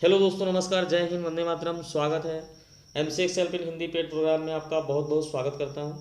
Hello दोस्तों, नमस्कार, जय हिंद, वंदे मातरम। स्वागत है MCX help in Hindi paid programme में। आपका बहुत बहुत स्वागत करता हूं।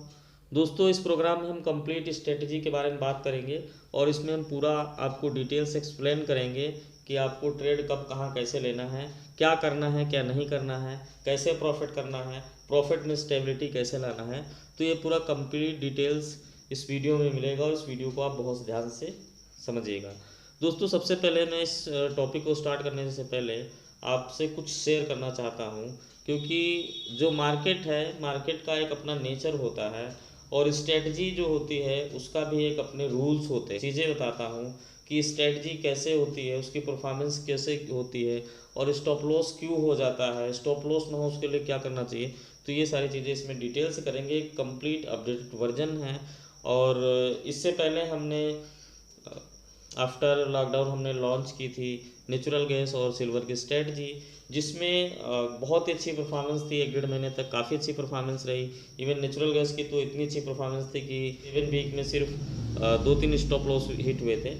दोस्तों, इस प्रोग्राम में हम कंप्लीट स्ट्रेटजी के बारे में बात करेंगे और इसमें हम पूरा आपको डिटेल्स एक्सप्लेन करेंगे कि आपको ट्रेड कब कहां कैसे लेना है, क्या करना है, क्या नहीं करना है, कैसे प्रॉफिट करना है, प्रॉफिट में स्टेबिलिटी कैसे लाना है। तो ये पूरा कंप्लीट डिटेल्स इस वीडियो में मिलेगा और इस वीडियो को आप बहुत ध्यान से समझिएगा। दोस्तों, सबसे पहले मैं इस टॉपिक को स्टार्ट करने से पहले आपसे कुछ शेयर करना चाहता हूँ, क्योंकि जो मार्केट है, मार्केट का एक अपना नेचर होता है और स्ट्रेटजी जो होती है उसका भी एक अपने रूल्स होते हैं। चीज़ें बताता हूँ कि स्ट्रेटजी कैसे होती है, उसकी परफॉर्मेंस कैसे होती है और स्टॉप लॉस क्यों हो जाता है, स्टॉप लॉस ना हो उसके लिए क्या करना चाहिए। तो ये सारी चीज़ें इसमें डिटेल से करेंगे। कंप्लीट अपडेटेड वर्जन है। और इससे पहले हमने आफ्टर लॉकडाउन हमने लॉन्च की थी नेचुरल गैस और सिल्वर की स्ट्रेटजी, जिसमें बहुत ही अच्छी परफॉर्मेंस थी। 1-1.5 महीने तक काफ़ी अच्छी परफॉर्मेंस रही। इवन नेचुरल गैस की तो इतनी अच्छी परफॉर्मेंस थी कि इवन वीक में सिर्फ 2-3 स्टॉप लॉस हिट हुए थे।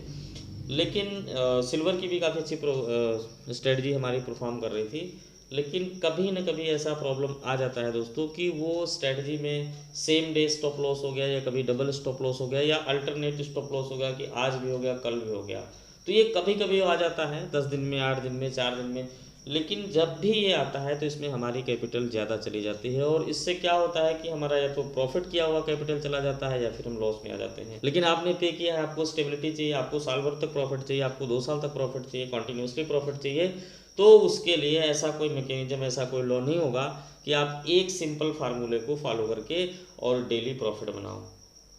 लेकिन सिल्वर की भी काफ़ी अच्छी स्ट्रेटजी हमारी परफॉर्म कर रही थी। लेकिन कभी न कभी ऐसा प्रॉब्लम आ जाता है दोस्तों कि वो स्ट्रेटजी में सेम डे स्टॉप लॉस हो गया, या कभी डबल स्टॉप लॉस हो गया, या अल्टरनेट स्टॉप लॉस हो गया कि आज भी हो गया, कल भी हो गया। तो ये कभी कभी आ जाता है, 10 दिन में, 8 दिन में, 4 दिन में। लेकिन जब भी ये आता है तो इसमें हमारी कैपिटल ज़्यादा चली जाती है और इससे क्या होता है कि हमारा या तो प्रॉफिट किया हुआ कैपिटल चला जाता है या फिर हम लॉस में आ जाते हैं। लेकिन आपने पे किया है, आपको स्टेबिलिटी चाहिए, आपको साल भर तक प्रॉफिट चाहिए, आपको 2 साल तक प्रॉफिट चाहिए, कॉन्टीन्यूसली प्रॉफिट चाहिए, तो उसके लिए ऐसा कोई मैकेनिज्म, ऐसा कोई लॉ नहीं होगा कि आप एक सिंपल फार्मूले को फॉलो करके और डेली प्रॉफिट बनाओ।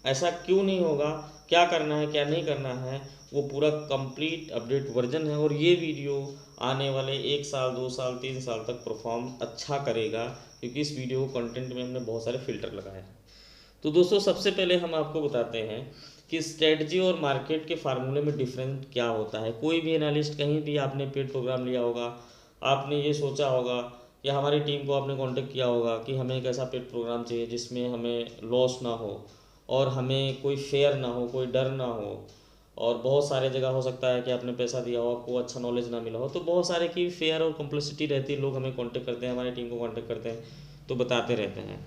ऐसा क्यों नहीं होगा, क्या करना है, क्या नहीं करना है, वो पूरा कंप्लीट अपडेट वर्जन है। और ये वीडियो आने वाले 1 साल, 2 साल, 3 साल तक परफॉर्म अच्छा करेगा, क्योंकि इस वीडियो कंटेंट में हमने बहुत सारे फिल्टर लगाए हैं। तो दोस्तों, सबसे पहले हम आपको बताते हैं कि स्ट्रेटजी और मार्केट के फार्मूले में डिफरेंस क्या होता है। कोई भी एनालिस्ट, कहीं भी आपने पेड प्रोग्राम लिया होगा, आपने ये सोचा होगा या हमारी टीम को आपने कांटेक्ट किया होगा कि हमें एक ऐसा पेड प्रोग्राम चाहिए जिसमें हमें लॉस ना हो और हमें कोई फेयर ना हो, कोई डर ना हो। और बहुत सारे जगह हो सकता है कि आपने पैसा दिया हो, आपको अच्छा नॉलेज ना मिला हो, तो बहुत सारे की फेयर और कॉम्प्लेक्सिटी रहती है। लोग हमें कांटेक्ट करते हैं, हमारी टीम को कांटेक्ट करते हैं, तो बताते रहते हैं।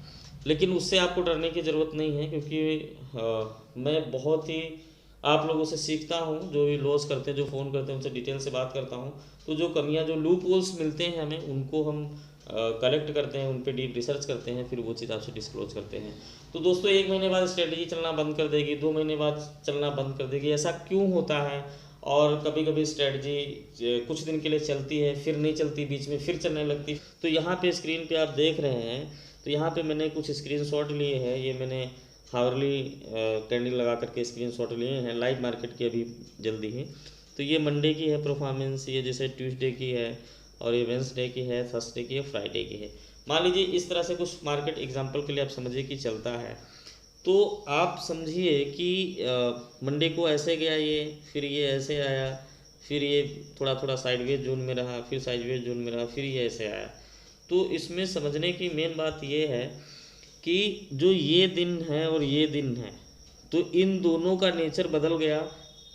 लेकिन उससे आपको डरने की ज़रूरत नहीं है, क्योंकि मैं बहुत ही आप लोगों से सीखता हूँ। जो भी लॉस करते हैं, जो फ़ोन करते हैं, उनसे डिटेल से बात करता हूँ। तो जो कमियाँ, जो लूप होल्स मिलते हैं हमें, उनको हम कलेक्ट करते हैं, उन पर डीप रिसर्च करते हैं, फिर वो चीज़ आपसे डिस्क्लोज करते हैं। तो दोस्तों, 1 महीने बाद स्ट्रेटजी चलना बंद कर देगी, 2 महीने बाद चलना बंद कर देगी, ऐसा क्यों होता है? और कभी कभी स्ट्रेटजी कुछ दिन के लिए चलती है, फिर नहीं चलती, बीच में फिर चलने लगती। तो यहाँ पे स्क्रीन पे आप देख रहे हैं, तो यहाँ पे मैंने कुछ स्क्रीनशॉट लिए हैं। ये मैंने हावरली कैंडल लगा करके स्क्रीनशॉट लिए हैं लाइव मार्केट की, अभी जल्दी ही। तो ये मंडे की है परफॉर्मेंस, ये जैसे ट्यूसडे की है, और ये वेंसडे की है, थर्सडे की है, फ्राइडे की है। मान लीजिए इस तरह से कुछ मार्केट एग्जांपल के लिए आप समझिए कि चलता है। तो आप समझिए कि मंडे को ऐसे गया ये, फिर ये ऐसे आया, फिर ये थोड़ा थोड़ा साइडवेज जोन में रहा, फिर साइडवेज जोन में रहा, फिर ये ऐसे आया। तो इसमें समझने की मेन बात ये है कि जो ये दिन है और ये दिन है, तो इन दोनों का नेचर बदल गया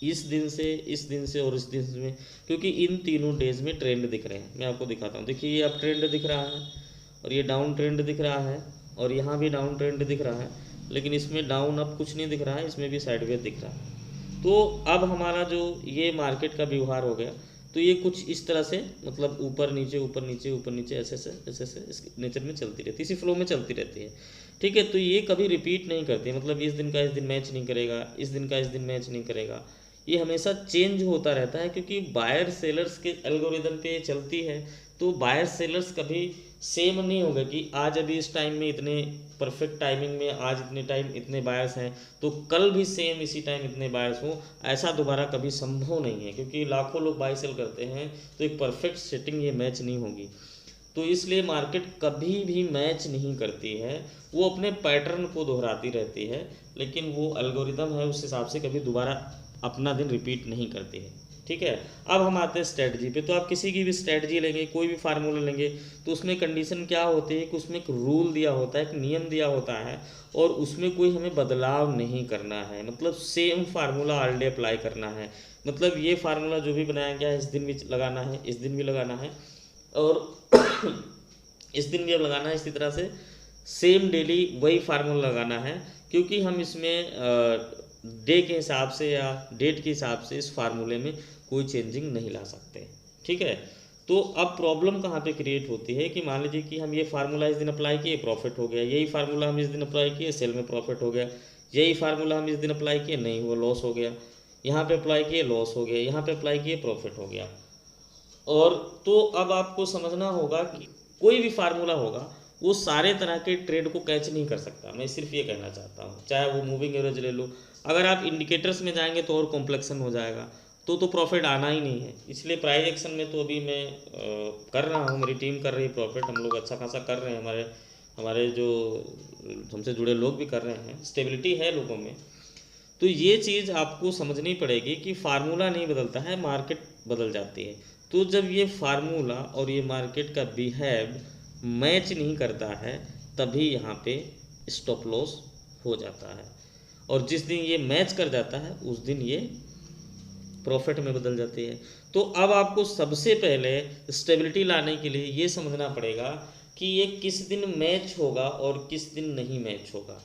इस दिन से, इस दिन से और इस दिन में, क्योंकि इन तीनों डेज में ट्रेंड दिख रहे हैं। मैं आपको दिखाता हूँ, देखिए ये अप ट्रेंड दिख रहा है और ये डाउन ट्रेंड दिख रहा है, और यहाँ भी डाउन ट्रेंड दिख रहा है। लेकिन इसमें डाउन अप कुछ नहीं दिख रहा है, इसमें भी साइडवेज दिख रहा है। तो अब हमारा जो ये मार्केट का व्यवहार हो गया, तो ये कुछ इस तरह से, मतलब ऊपर नीचे, ऊपर नीचे, ऊपर नीचे, ऐसे ऐसे इस नेचर में चलती रहती है, इसी फ्लो में चलती रहती है। ठीक है, तो ये कभी रिपीट नहीं करती, मतलब इस दिन का इस दिन मैच नहीं करेगा, इस दिन का इस दिन मैच नहीं करेगा। ये हमेशा चेंज होता रहता है, क्योंकि बायर सेलर्स के एल्गोरिदम पे चलती है। तो बायर सेलर्स कभी सेम नहीं होगा कि आज अभी इस टाइम में इतने परफेक्ट टाइमिंग में आज इतने टाइम इतने बायर्स हैं, तो कल भी सेम इसी टाइम इतने बायर्स हों, ऐसा दोबारा कभी संभव नहीं है। क्योंकि लाखों लोग बाय सेल करते हैं, तो एक परफेक्ट सेटिंग ये मैच नहीं होगी। तो इसलिए मार्केट कभी भी मैच नहीं करती है, वो अपने पैटर्न को दोहराती रहती है, लेकिन वो एल्गोरिदम है उस हिसाब से कभी दोबारा अपना दिन रिपीट नहीं करती है। ठीक है, अब हम आते हैं स्ट्रेटजी पे। तो आप किसी की भी स्ट्रेटजी लेंगे, कोई भी फार्मूला लेंगे, तो उसमें कंडीशन क्या होती है कि उसमें एक रूल दिया होता है, एक नियम दिया होता है, और उसमें कोई हमें बदलाव नहीं करना है। मतलब same formula all day apply करना है। मतलब ये फार्मूला जो भी बनाया गया है, इस दिन भी लगाना है, इस दिन भी लगाना है, और इस दिन भी अब लगाना है इसी तरह से, सेम डेली वही फार्मूला लगाना है, क्योंकि हम इसमें डे के हिसाब से या डेट के हिसाब से इस फार्मूले में कोई चेंजिंग नहीं ला सकते। ठीक है, तो अब प्रॉब्लम कहाँ पे क्रिएट होती है कि मान लीजिए कि हम ये फार्मूला इस दिन अप्लाई किए, प्रॉफिट हो गया, यही फार्मूला हम इस दिन अप्लाई किए, सेल में प्रॉफिट हो गया, यही फार्मूला हम इस दिन अप्लाई किए, नहीं हुआ, लॉस हो गया, यहाँ पे अप्लाई किए, लॉस हो गया, यहाँ पे अप्लाई किए, प्रॉफिट हो गया। और तो अब आपको समझना होगा कि कोई भी फार्मूला होगा वो सारे तरह के ट्रेड को कैच नहीं कर सकता। मैं सिर्फ ये कहना चाहता हूँ, चाहे वो मूविंग एवरेज ले लो, अगर आप इंडिकेटर्स में जाएंगे तो और कॉम्प्लेक्सन हो जाएगा, तो प्रॉफिट आना ही नहीं है। इसलिए प्राइस एक्शन में तो अभी मैं कर रहा हूँ, मेरी टीम कर रही है प्रॉफिट, हम लोग अच्छा खासा कर रहे हैं, हमारे जो हमसे जुड़े लोग भी कर रहे हैं, स्टेबिलिटी है लोगों में। तो ये चीज़ आपको समझनी पड़ेगी कि फार्मूला नहीं बदलता है, मार्केट बदल जाती है। तो जब ये फार्मूला और ये मार्केट का बिहेव मैच नहीं करता है, तभी यहाँ पे स्टॉप लॉस हो जाता है, और जिस दिन ये मैच कर जाता है उस दिन ये प्रॉफिट में बदल जाती है। तो अब आपको सबसे पहले स्टेबिलिटी लाने के लिए ये समझना पड़ेगा कि ये किस दिन मैच होगा और किस दिन नहीं मैच होगा।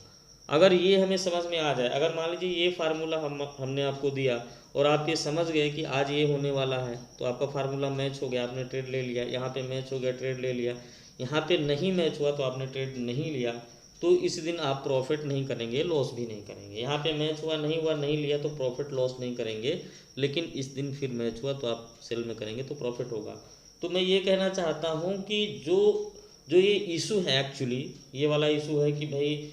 अगर ये हमें समझ में आ जाए, अगर मान लीजिए ये फार्मूला हमने आपको दिया और आप ये समझ गए कि आज ये होने वाला है, तो आपका फार्मूला मैच हो गया, आपने ट्रेड ले लिया, यहाँ पे मैच हो गया, ट्रेड ले लिया, यहाँ पे नहीं मैच हुआ तो आपने ट्रेड नहीं लिया, तो इस दिन आप प्रॉफिट नहीं करेंगे, लॉस भी नहीं करेंगे। यहाँ पे मैच हुआ, नहीं लिया तो प्रॉफिट लॉस नहीं करेंगे, लेकिन इस दिन फिर मैच हुआ तो आप सेल में करेंगे तो प्रॉफिट होगा। तो मैं ये कहना चाहता हूँ कि जो ये इशू है, एक्चुअली ये वाला इशू है कि भाई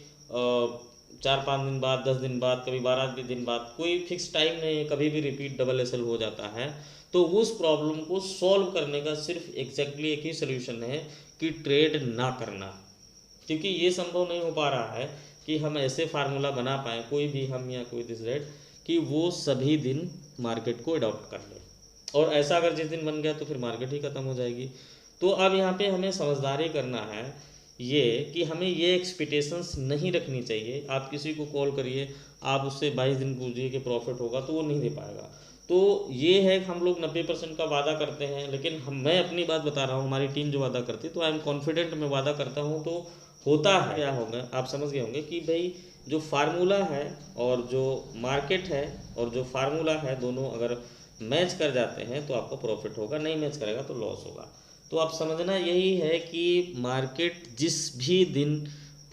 4-5 दिन बाद, 10 दिन बाद, कभी 12 दिन बाद, कोई फिक्स टाइम नहीं है, कभी भी रिपीट डबल एसएल हो जाता है। तो उस प्रॉब्लम को सॉल्व करने का सिर्फ एग्जैक्टली एक ही सोल्यूशन है कि ट्रेड ना करना, क्योंकि ये संभव नहीं हो पा रहा है कि हम ऐसे फार्मूला बना पाएँ, कोई भी हम या कोई दिस कि वो सभी दिन मार्केट को अडॉप्ट कर ले, और ऐसा अगर जिस दिन बन गया तो फिर मार्केट ही ख़त्म हो जाएगी। तो अब यहाँ पे हमें समझदारी करना है ये कि हमें ये एक्सपेक्टेशंस नहीं रखनी चाहिए। आप किसी को कॉल करिए, आप उससे 22 दिन पूछिए कि प्रॉफिट होगा, तो वो नहीं दे पाएगा। तो ये है कि हम लोग 90% का वादा करते हैं, लेकिन मैं अपनी बात बता रहा हूँ, हमारी टीम जो वादा करती है तो आई एम कॉन्फिडेंट, मैं वादा करता हूँ तो होता है। क्या होगा आप समझ गए होंगे कि भाई जो फार्मूला है और जो मार्केट है और जो फार्मूला है, दोनों अगर मैच कर जाते हैं तो आपको प्रॉफिट होगा, नहीं मैच करेगा तो लॉस होगा। तो आप समझना यही है कि मार्केट जिस भी दिन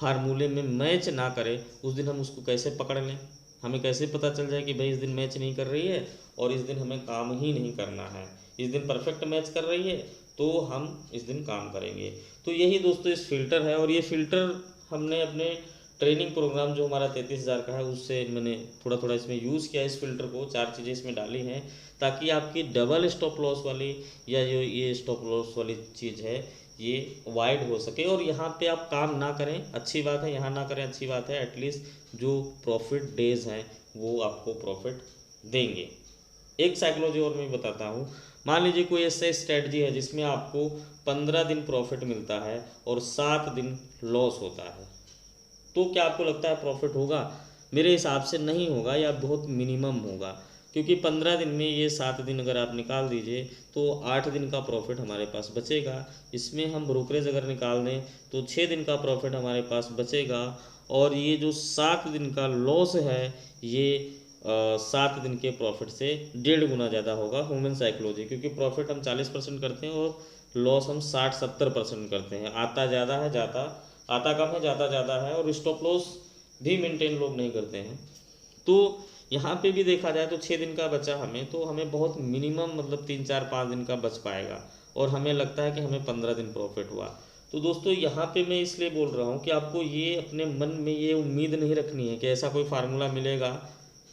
फार्मूले में मैच ना करे उस दिन हम उसको कैसे पकड़ लें, हमें कैसे पता चल जाए कि भाई इस दिन मैच नहीं कर रही है और इस दिन हमें काम ही नहीं करना है, इस दिन परफेक्ट मैच कर रही है तो हम इस दिन काम करेंगे। तो यही दोस्तों इस फिल्टर है, और ये फिल्टर हमने अपने ट्रेनिंग प्रोग्राम जो हमारा 33,000 का है उससे मैंने थोड़ा इसमें यूज़ किया। इस फिल्टर को 4 चीज़ें इसमें डाली हैं ताकि आपकी डबल स्टॉप लॉस वाली या जो ये स्टॉप लॉस वाली चीज़ है ये वाइड हो सके, और यहाँ पे आप काम ना करें अच्छी बात है, यहाँ ना करें अच्छी बात है, एटलीस्ट जो प्रॉफिट डेज हैं वो आपको प्रॉफिट देंगे। एक साइकोलॉजी और मैं बताता हूँ, मान लीजिए कोई ऐसा स्ट्रेटजी है जिसमें आपको 15 दिन प्रॉफिट मिलता है और 7 दिन लॉस होता है, तो क्या आपको लगता है प्रॉफिट होगा? मेरे हिसाब से नहीं होगा, या बहुत मिनिमम होगा, क्योंकि 15 दिन में ये 7 दिन अगर आप निकाल दीजिए तो 8 दिन का प्रॉफिट हमारे पास बचेगा। इसमें हम ब्रोकरेज अगर निकाल दें तो 6 दिन का प्रॉफिट हमारे पास बचेगा, और ये जो 7 दिन का लॉस है ये 7 दिन के प्रॉफिट से 1.5 गुना ज़्यादा होगा। ह्यूमन साइकोलॉजी, क्योंकि प्रॉफिट हम 40% करते हैं और लॉस हम 60-70% करते हैं। आता ज़्यादा है, आता कम है, ज़्यादा है, और स्टॉप लॉस भी मेंटेन लोग नहीं करते हैं। तो यहाँ पे भी देखा जाए तो 6 दिन का बचा हमें, तो हमें बहुत मिनिमम मतलब 3-4-5 दिन का बच पाएगा, और हमें लगता है कि हमें 15 दिन प्रॉफिट हुआ। तो दोस्तों यहाँ पे मैं इसलिए बोल रहा हूँ कि आपको ये अपने मन में ये उम्मीद नहीं रखनी है कि ऐसा कोई फार्मूला मिलेगा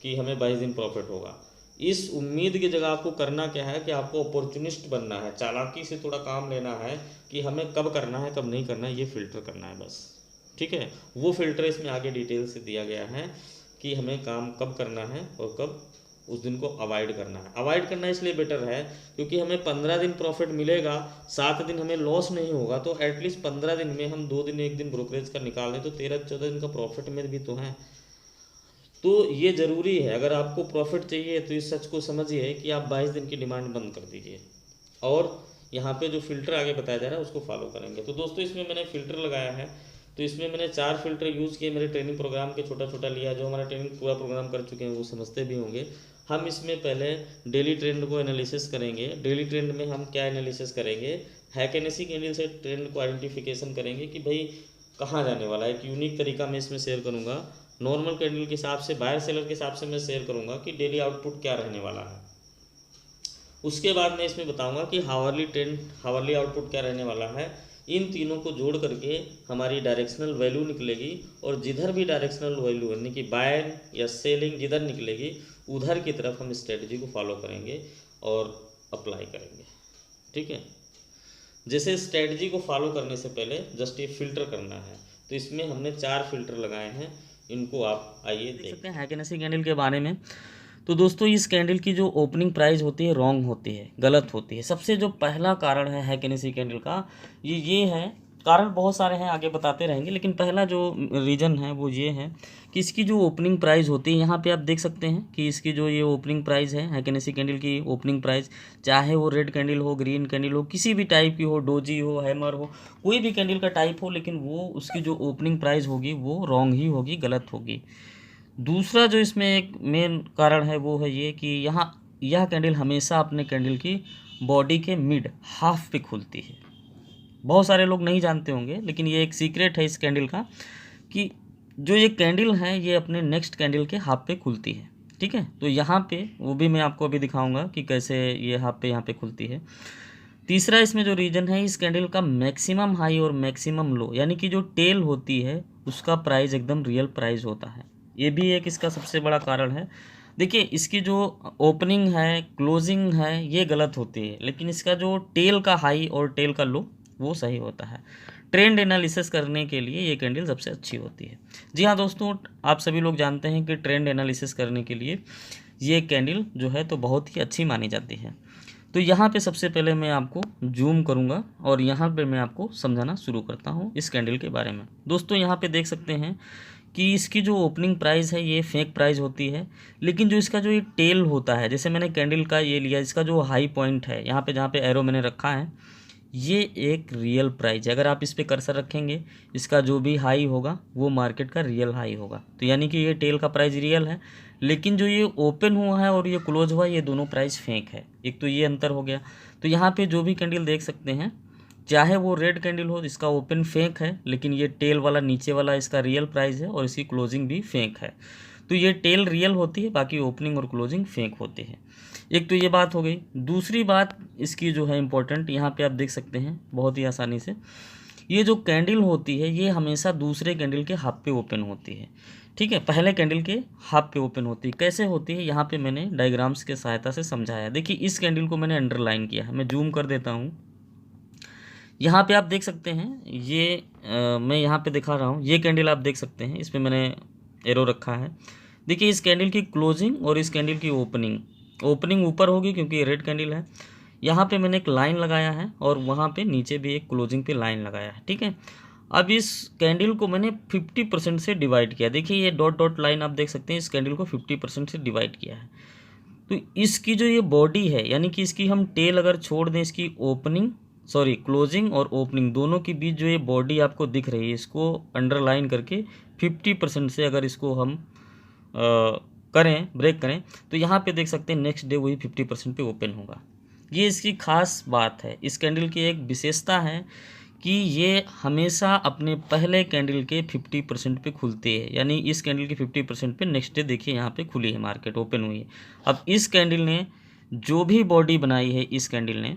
कि हमें 22 दिन प्रॉफिट होगा। इस उम्मीद की जगह आपको करना क्या है कि आपको अपॉर्चुनिस्ट बनना है, चालाकी से थोड़ा काम लेना है कि हमें कब करना है कब नहीं करना है, ये फिल्टर करना है बस। ठीक है, वो फिल्टर इसमें आगे डिटेल से दिया गया है कि हमें काम कब करना है और कब उस दिन को अवॉइड करना है। अवॉइड करना इसलिए बेटर है क्योंकि हमें 15 दिन प्रॉफिट मिलेगा, 7 दिन हमें लॉस नहीं होगा, तो एटलीस्ट 15 दिन में हम 2 दिन 1 दिन ब्रोकरेज का निकाल दें तो 13-14 दिन का प्रॉफिट में भी तो है। तो ये ज़रूरी है, अगर आपको प्रॉफिट चाहिए तो इस सच को समझिए कि आप 22 दिन की डिमांड बंद कर दीजिए। और यहाँ पे जो फिल्टर आगे बताया जा रहा है उसको फॉलो करेंगे। तो दोस्तों इसमें मैंने फ़िल्टर लगाया है, तो इसमें मैंने 4 फिल्टर यूज़ किए, मेरे ट्रेनिंग प्रोग्राम के छोटा छोटा लिया। जो हमारा ट्रेनिंग पूरा प्रोग्राम कर चुके हैं वो समझते भी होंगे। हम इसमें पहले डेली ट्रेंड को एनालिसिस करेंगे। डेली ट्रेंड में हम क्या एनालिसिस करेंगे, हैकेनेसी कैंडल से ट्रेंड को आइडेंटिफिकेशन करेंगे कि भाई कहाँ जाने वाला है। एक यूनिक तरीका मैं इसमें शेयर करूँगा। नॉर्मल कैंडल के हिसाब से, बायर सेलर के हिसाब से मैं शेयर करूँगा कि डेली आउटपुट क्या रहने वाला है। उसके बाद मैं इसमें बताऊंगा कि हावरली ट्रेंड, हावरली आउटपुट क्या रहने वाला है। इन तीनों को जोड़ करके हमारी डायरेक्शनल वैल्यू निकलेगी, और जिधर भी डायरेक्शनल वैल्यू यानी कि बाय या सेलिंग जिधर निकलेगी उधर की तरफ हम स्ट्रेटजी को फॉलो करेंगे और अप्लाई करेंगे। ठीक है, जैसे स्ट्रेटजी को फॉलो करने से पहले जस्ट ये फिल्टर करना है। तो इसमें हमने 4 फिल्टर लगाए हैं, इनको आप आइए देख सकते हैं हैकेनेसी कैंडल के बारे में। तो दोस्तों इस कैंडल की जो ओपनिंग प्राइस होती है रॉन्ग होती है, गलत होती है। सबसे जो पहला कारण है हैकेनेसी कैंडल का, ये है। कारण बहुत सारे हैं, आगे बताते रहेंगे, लेकिन पहला जो रीज़न है वो ये है कि इसकी जो ओपनिंग प्राइस होती है, यहाँ पे आप देख सकते हैं कि इसकी जो ये ओपनिंग प्राइस है हैकेनेसी कैंडल की ओपनिंग प्राइस, चाहे वो रेड कैंडल हो, ग्रीन कैंडल हो, किसी भी टाइप की हो, डोजी हो, हैमर हो, कोई भी कैंडल का टाइप हो, लेकिन वो उसकी जो ओपनिंग प्राइस होगी वो रॉन्ग ही होगी, गलत होगी। दूसरा जो इसमें एक मेन कारण है वो है ये कि यहाँ यह कैंडल हमेशा अपने कैंडल की बॉडी के मिड हाफ पे खुलती है। बहुत सारे लोग नहीं जानते होंगे, लेकिन ये एक सीक्रेट है इस कैंडल का कि जो ये कैंडल है ये अपने नेक्स्ट कैंडल के हाफ पे खुलती है। ठीक है, तो यहाँ पे वो भी मैं आपको अभी दिखाऊंगा कि कैसे ये हाफ पे यहाँ पे खुलती है। तीसरा इसमें जो रीज़न है, इस कैंडल का मैक्सिमम हाई और मैक्सिमम लो यानी कि जो टेल होती है उसका प्राइस एकदम रियल प्राइस होता है। ये भी एक इसका सबसे बड़ा कारण है। देखिए इसकी जो ओपनिंग है, क्लोजिंग है, ये गलत होती है, लेकिन इसका जो टेल का हाई और टेल का लो वो सही होता है। ट्रेंड एनालिसिस करने के लिए ये कैंडल सबसे अच्छी होती है। जी हाँ दोस्तों, आप सभी लोग जानते हैं कि ट्रेंड एनालिसिस करने के लिए ये कैंडल जो है तो बहुत ही अच्छी मानी जाती है। तो यहाँ पे सबसे पहले मैं आपको जूम करूँगा और यहाँ पे मैं आपको समझाना शुरू करता हूँ इस कैंडल के बारे में। दोस्तों यहाँ पे देख सकते हैं कि इसकी जो ओपनिंग प्राइस है ये फेक प्राइस होती है, लेकिन जो इसका जो ये टेल होता है, जैसे मैंने कैंडल का ये लिया, इसका जो हाई पॉइंट है यहाँ पे जहाँ पे एरो मैंने रखा है, ये एक रियल प्राइस है। अगर आप इस पे कर्सर रखेंगे, इसका जो भी हाई होगा वो मार्केट का रियल हाई होगा। तो यानी कि ये टेल का प्राइस रियल है, लेकिन जो ये ओपन हुआ है और ये क्लोज हुआ है, ये दोनों प्राइस फेक है। एक तो ये अंतर हो गया। तो यहाँ पे जो भी कैंडल देख सकते हैं, चाहे वो रेड कैंडल हो, इसका ओपन फेक है, लेकिन ये टेल वाला नीचे वाला इसका रियल प्राइस है और इसकी क्लोजिंग भी फेक है। तो ये टेल रियल होती है, बाकी ओपनिंग और क्लोजिंग फेक होती है। एक तो ये बात हो गई। दूसरी बात इसकी जो है इम्पोर्टेंट, यहाँ पे आप देख सकते हैं बहुत ही आसानी से, ये जो कैंडल होती है ये हमेशा दूसरे कैंडल के हाफ पे ओपन होती है। ठीक है, पहले कैंडल के हाफ पे ओपन होती है। कैसे होती है, यहाँ पे मैंने डायग्राम्स के सहायता से समझाया। देखिए इस कैंडल को मैंने अंडरलाइन किया है, मैं जूम कर देता हूँ। यहाँ पे आप देख सकते हैं, ये मैं यहाँ पे दिखा रहा हूँ, ये कैंडल आप देख सकते हैं, इस पर मैंने एरो रखा है। देखिए इस कैंडल की क्लोजिंग और इस कैंडल की ओपनिंग ऊपर होगी क्योंकि ये रेड कैंडल है। यहाँ पे मैंने एक लाइन लगाया है और वहाँ पे नीचे भी एक क्लोजिंग पे लाइन लगाया है। ठीक है, अब इस कैंडल को मैंने 50% से डिवाइड किया। देखिए ये डॉट डॉट लाइन आप देख सकते हैं, इस कैंडल को 50% से डिवाइड किया है। तो इसकी जो ये बॉडी है, यानी कि इसकी हम टेल अगर छोड़ दें, इसकी क्लोजिंग और ओपनिंग दोनों के बीच जो ये बॉडी आपको दिख रही है, इसको अंडरलाइन करके 50% से अगर इसको हम ब्रेक करें, तो यहाँ पे देख सकते हैं नेक्स्ट डे वही 50% पे ओपन होगा। ये इसकी खास बात है। इस कैंडल की एक विशेषता है कि ये हमेशा अपने पहले कैंडल के 50% पे खुलते हैं, यानी इस कैंडल के 50% पे नेक्स्ट डे देखिए यहाँ पे खुली है, मार्केट ओपन हुई है। अब इस कैंडल ने जो भी बॉडी बनाई है, इस कैंडल ने,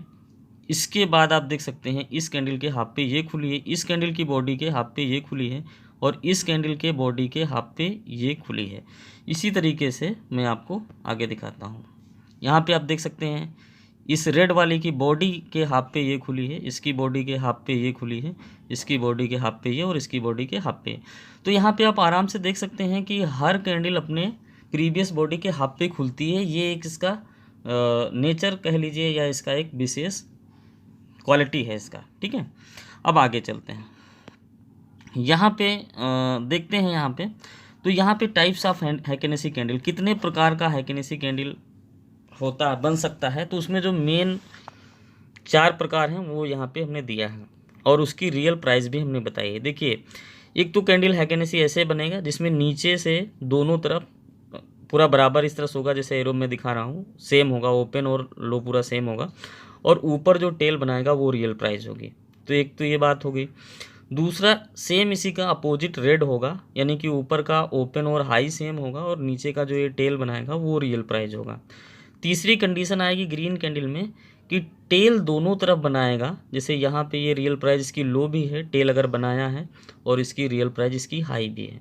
इसके बाद आप देख सकते हैं इस कैंडल के हाफ पे ये खुली है, इस कैंडल की बॉडी के हाफ पे ये खुली है और इस कैंडल के बॉडी के हाफ पे ये खुली है। इसी तरीके से मैं आपको आगे दिखाता हूँ। यहाँ पे आप देख सकते हैं इस रेड वाली की बॉडी के हाफ पे ये खुली है, इसकी बॉडी के हाफ पे ये खुली है, इसकी बॉडी के हाफ पे ये और इसकी बॉडी के हाफ पे। तो यहाँ पे आप आराम से देख सकते हैं कि हर कैंडल अपने प्रीवियस बॉडी के हाफ पे खुलती है। ये एक इसका नेचर कह लीजिए या इसका एक विशेष क्वालिटी है इसका। ठीक है, अब आगे चलते हैं। यहाँ पे देखते हैं यहाँ पे, तो यहाँ पे टाइप्स ऑफ हैकेनेसी कैंडल, कितने प्रकार का हैकेनेसी कैंडल होता बन सकता है। तो उसमें जो मेन 4 प्रकार हैं वो यहाँ पे हमने दिया है और उसकी रियल प्राइस भी हमने बताई है। देखिए, एक तो कैंडल हैकेनेसी ऐसे बनेगा जिसमें नीचे से दोनों तरफ पूरा बराबर इस तरह से होगा, जैसे एरो में दिखा रहा हूँ, सेम होगा, ओपन और लो पूरा सेम होगा, और ऊपर जो टेल बनाएगा वो रियल प्राइस होगी। तो एक तो ये बात हो गई। दूसरा, सेम इसी का अपोजिट रेड होगा, यानी कि ऊपर का ओपन और हाई सेम होगा और नीचे का जो ये टेल बनाएगा वो रियल प्राइस होगा। तीसरी कंडीशन आएगी ग्रीन कैंडल में कि टेल दोनों तरफ बनाएगा, जैसे यहाँ पे ये रियल प्राइस इसकी लो भी है, टेल अगर बनाया है, और इसकी रियल प्राइस इसकी हाई भी है।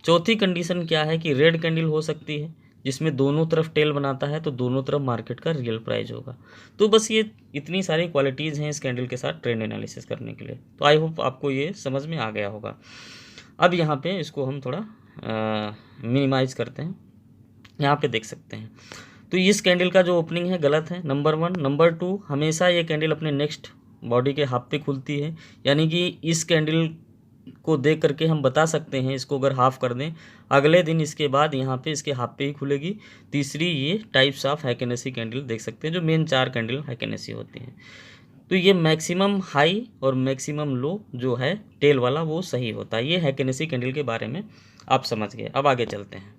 चौथी कंडीशन क्या है कि रेड कैंडल हो सकती है जिसमें दोनों तरफ टेल बनाता है, तो दोनों तरफ मार्केट का रियल प्राइस होगा। तो बस ये इतनी सारी क्वालिटीज़ हैं इस कैंडल के साथ ट्रेंड एनालिसिस करने के लिए। तो आई होप आपको ये समझ में आ गया होगा। अब यहाँ पे इसको हम थोड़ा मिनिमाइज करते हैं। यहाँ पे देख सकते हैं तो इस कैंडल का जो ओपनिंग है गलत है, नंबर 1। नंबर 2, हमेशा ये कैंडल अपने नेक्स्ट बॉडी के हाफ पे खुलती है, यानी कि इस कैंडल को देख करके हम बता सकते हैं, इसको अगर हाफ कर दें अगले दिन इसके बाद यहाँ पे इसके हाफ पे ही खुलेगी। तीसरी, ये टाइप्स ऑफ हैकेनेसी कैंडल देख सकते हैं, जो मेन 4 कैंडल हैकेनेसी होती हैं। तो ये मैक्सिमम हाई और मैक्सिमम लो जो है टेल वाला वो सही होता है। ये हैकेनेसी कैंडल के बारे में आप समझ गए। अब आगे चलते हैं।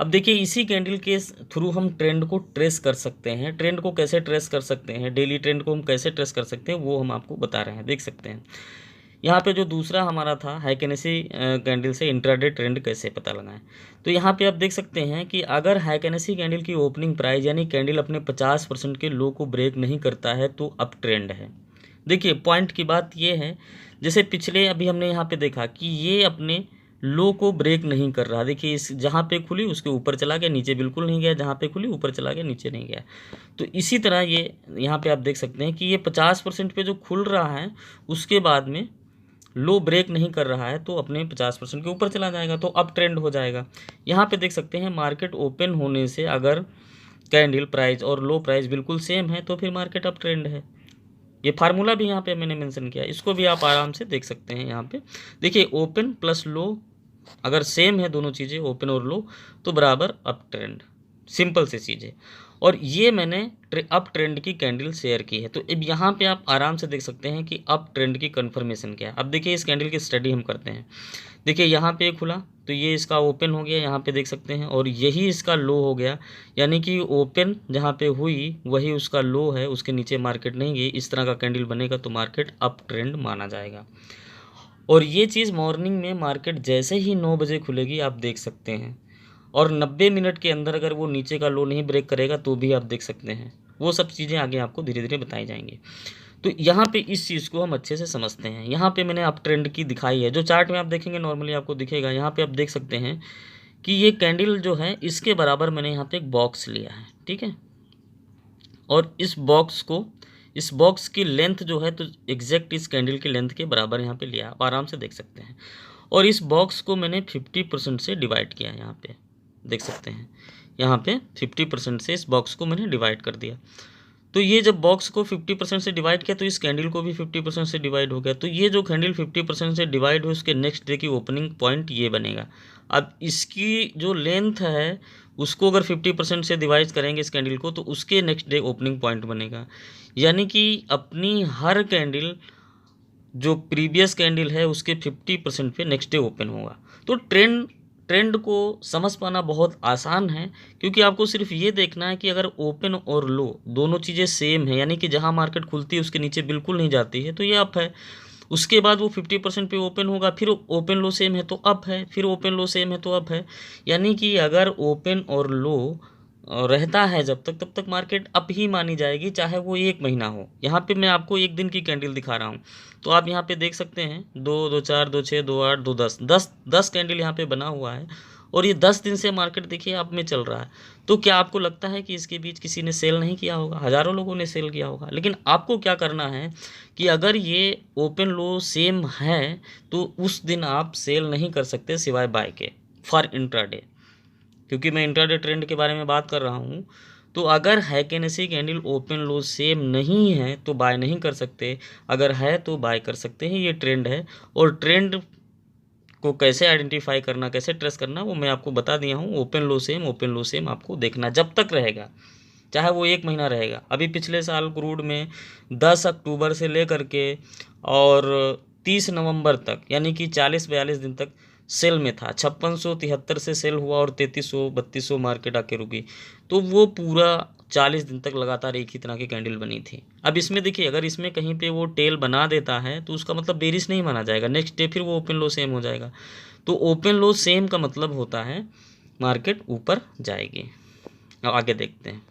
अब देखिए, इसी कैंडल के थ्रू हम ट्रेंड को ट्रेस कर सकते हैं। ट्रेंड को कैसे ट्रेस कर सकते हैं, डेली ट्रेंड को हम कैसे ट्रेस कर सकते हैं, वो हम आपको बता रहे हैं। देख सकते हैं यहाँ पे जो दूसरा हमारा था हैकेनेसी कैंडल से इंट्राडे ट्रेंड कैसे पता लगाएं। तो यहाँ पे आप देख सकते हैं कि अगर हैकेनेसी कैंडल की ओपनिंग प्राइस यानी कैंडल अपने 50% के लो को ब्रेक नहीं करता है तो अप ट्रेंड है। देखिए, पॉइंट की बात ये है, जैसे पिछले अभी हमने यहाँ पे देखा कि ये अपने लो को ब्रेक नहीं कर रहा। देखिए, इस जहाँ पे खुली उसके ऊपर चला गया, नीचे बिल्कुल नहीं गया, जहाँ पे खुली ऊपर चला गया, नीचे नहीं गया। तो इसी तरह ये यहाँ पे आप देख सकते हैं कि ये 50% पे जो खुल रहा है उसके बाद में लो ब्रेक नहीं कर रहा है तो अपने 50% के ऊपर चला जाएगा, तो अप ट्रेंड हो जाएगा। यहाँ पे देख सकते हैं मार्केट ओपन होने से अगर कैंडल प्राइस और लो प्राइस बिल्कुल सेम है तो फिर मार्केट अप ट्रेंड है। ये फार्मूला भी यहाँ पे मैंने मेंशन किया, इसको भी आप आराम से देख सकते हैं। यहाँ पे देखिए, ओपन प्लस लो अगर सेम है दोनों चीज़ें, ओपन और लो, तो बराबर अप ट्रेंड। सिंपल सी चीज़ है। और ये मैंने अप ट्रेंड की कैंडल शेयर की है। तो अब यहाँ पे आप आराम से देख सकते हैं कि अप ट्रेंड की कंफर्मेशन क्या है। अब देखिए, इस कैंडल की स्टडी हम करते हैं। देखिए, यहाँ पे खुला तो ये इसका ओपन हो गया, यहाँ पे देख सकते हैं, और यही इसका लो हो गया, यानी कि ओपन जहाँ पे हुई वही उसका लो है, उसके नीचे मार्केट नहीं गई। इस तरह का कैंडल बनेगा तो मार्केट अप ट्रेंड माना जाएगा। और ये चीज़ मॉर्निंग में मार्केट जैसे ही 9 बजे खुलेगी आप देख सकते हैं, और 90 मिनट के अंदर अगर वो नीचे का लो नहीं ब्रेक करेगा तो भी आप देख सकते हैं। वो सब चीज़ें आगे आपको धीरे धीरे बताई जाएंगी। तो यहाँ पे इस चीज़ को हम अच्छे से समझते हैं। यहाँ पे मैंने अप ट्रेंड की दिखाई है, जो चार्ट में आप देखेंगे नॉर्मली आपको दिखेगा। यहाँ पे आप देख सकते हैं कि ये कैंडल जो है इसके बराबर मैंने यहाँ पे एक बॉक्स लिया है, ठीक है। और इस बॉक्स की लेंथ जो है तो एग्जैक्ट इस कैंडल की लेंथ के बराबर यहाँ पे लिया, आप आराम से देख सकते हैं। और इस बॉक्स को मैंने 50% से डिवाइड किया, यहाँ पे देख सकते हैं। यहाँ पे 50% से इस बॉक्स को मैंने डिवाइड कर दिया। तो ये जब बॉक्स को 50% से डिवाइड किया तो इस कैंडल को भी 50% से डिवाइड हो गया। तो ये जो कैंडल 50% से डिवाइड हो उसके नेक्स्ट डे की ओपनिंग पॉइंट ये बनेगा। अब इसकी जो लेंथ है उसको अगर 50% से डिवाइड करेंगे इस कैंडल को तो उसके नेक्स्ट डे ओपनिंग पॉइंट बनेगा। यानी कि अपनी हर कैंडल जो प्रीवियस कैंडल है उसके 50% पे नेक्स्ट डे ओपन होगा। तो ट्रेंड को समझ पाना बहुत आसान है, क्योंकि आपको सिर्फ ये देखना है कि अगर ओपन और लो दोनों चीज़ें सेम है, यानी कि जहां मार्केट खुलती है उसके नीचे बिल्कुल नहीं जाती है तो ये अप है। उसके बाद वो 50% पे ओपन होगा, फिर ओपन लो सेम है तो अप है, फिर ओपन लो सेम है तो अप है। यानी कि अगर ओपन और लो रहता है जब तक तब तक मार्केट अप ही मानी जाएगी, चाहे वो 1 महीना हो। यहाँ पे मैं आपको 1 दिन की कैंडल दिखा रहा हूँ, तो आप यहाँ पे देख सकते हैं 2, 2, 4, 2, 6, 2, 8, 2, 10 कैंडल यहाँ पे बना हुआ है, और ये 10 दिन से मार्केट देखिए अप में चल रहा है। तो क्या आपको लगता है कि इसके बीच किसी ने सेल नहीं किया होगा? हज़ारों लोगों ने सेल किया होगा। लेकिन आपको क्या करना है कि अगर ये ओपन लो सेम है तो उस दिन आप सेल नहीं कर सकते सिवाय बाय के, फॉर इंट्राडे। क्योंकि मैं इंट्राडे ट्रेंड के बारे में बात कर रहा हूँ, तो अगर हैकेनेसी कैंडल ओपन लो सेम नहीं है तो बाय नहीं कर सकते, अगर है तो बाय कर सकते हैं। ये ट्रेंड है, और ट्रेंड को कैसे आइडेंटिफाई करना, कैसे ट्रेस करना, वो मैं आपको बता दिया हूँ। ओपन लो सेम आपको देखना जब तक रहेगा, चाहे वो 1 महीना रहेगा। अभी पिछले साल क्रूड में 10 अक्टूबर से लेकर के और 30 नवंबर तक यानी कि 40-42 दिन तक सेल में था। 5673 से सेल हुआ और 3300-3200 मार्केट आके रुकी। तो वो पूरा 40 दिन तक लगातार एक ही तरह की कैंडल बनी थी। अब इसमें देखिए, अगर इसमें कहीं पे वो टेल बना देता है तो उसका मतलब बेरिश नहीं माना जाएगा, नेक्स्ट डे फिर वो ओपन लो सेम हो जाएगा। तो ओपन लो सेम का मतलब होता है मार्केट ऊपर जाएगी। अब आगे देखते हैं।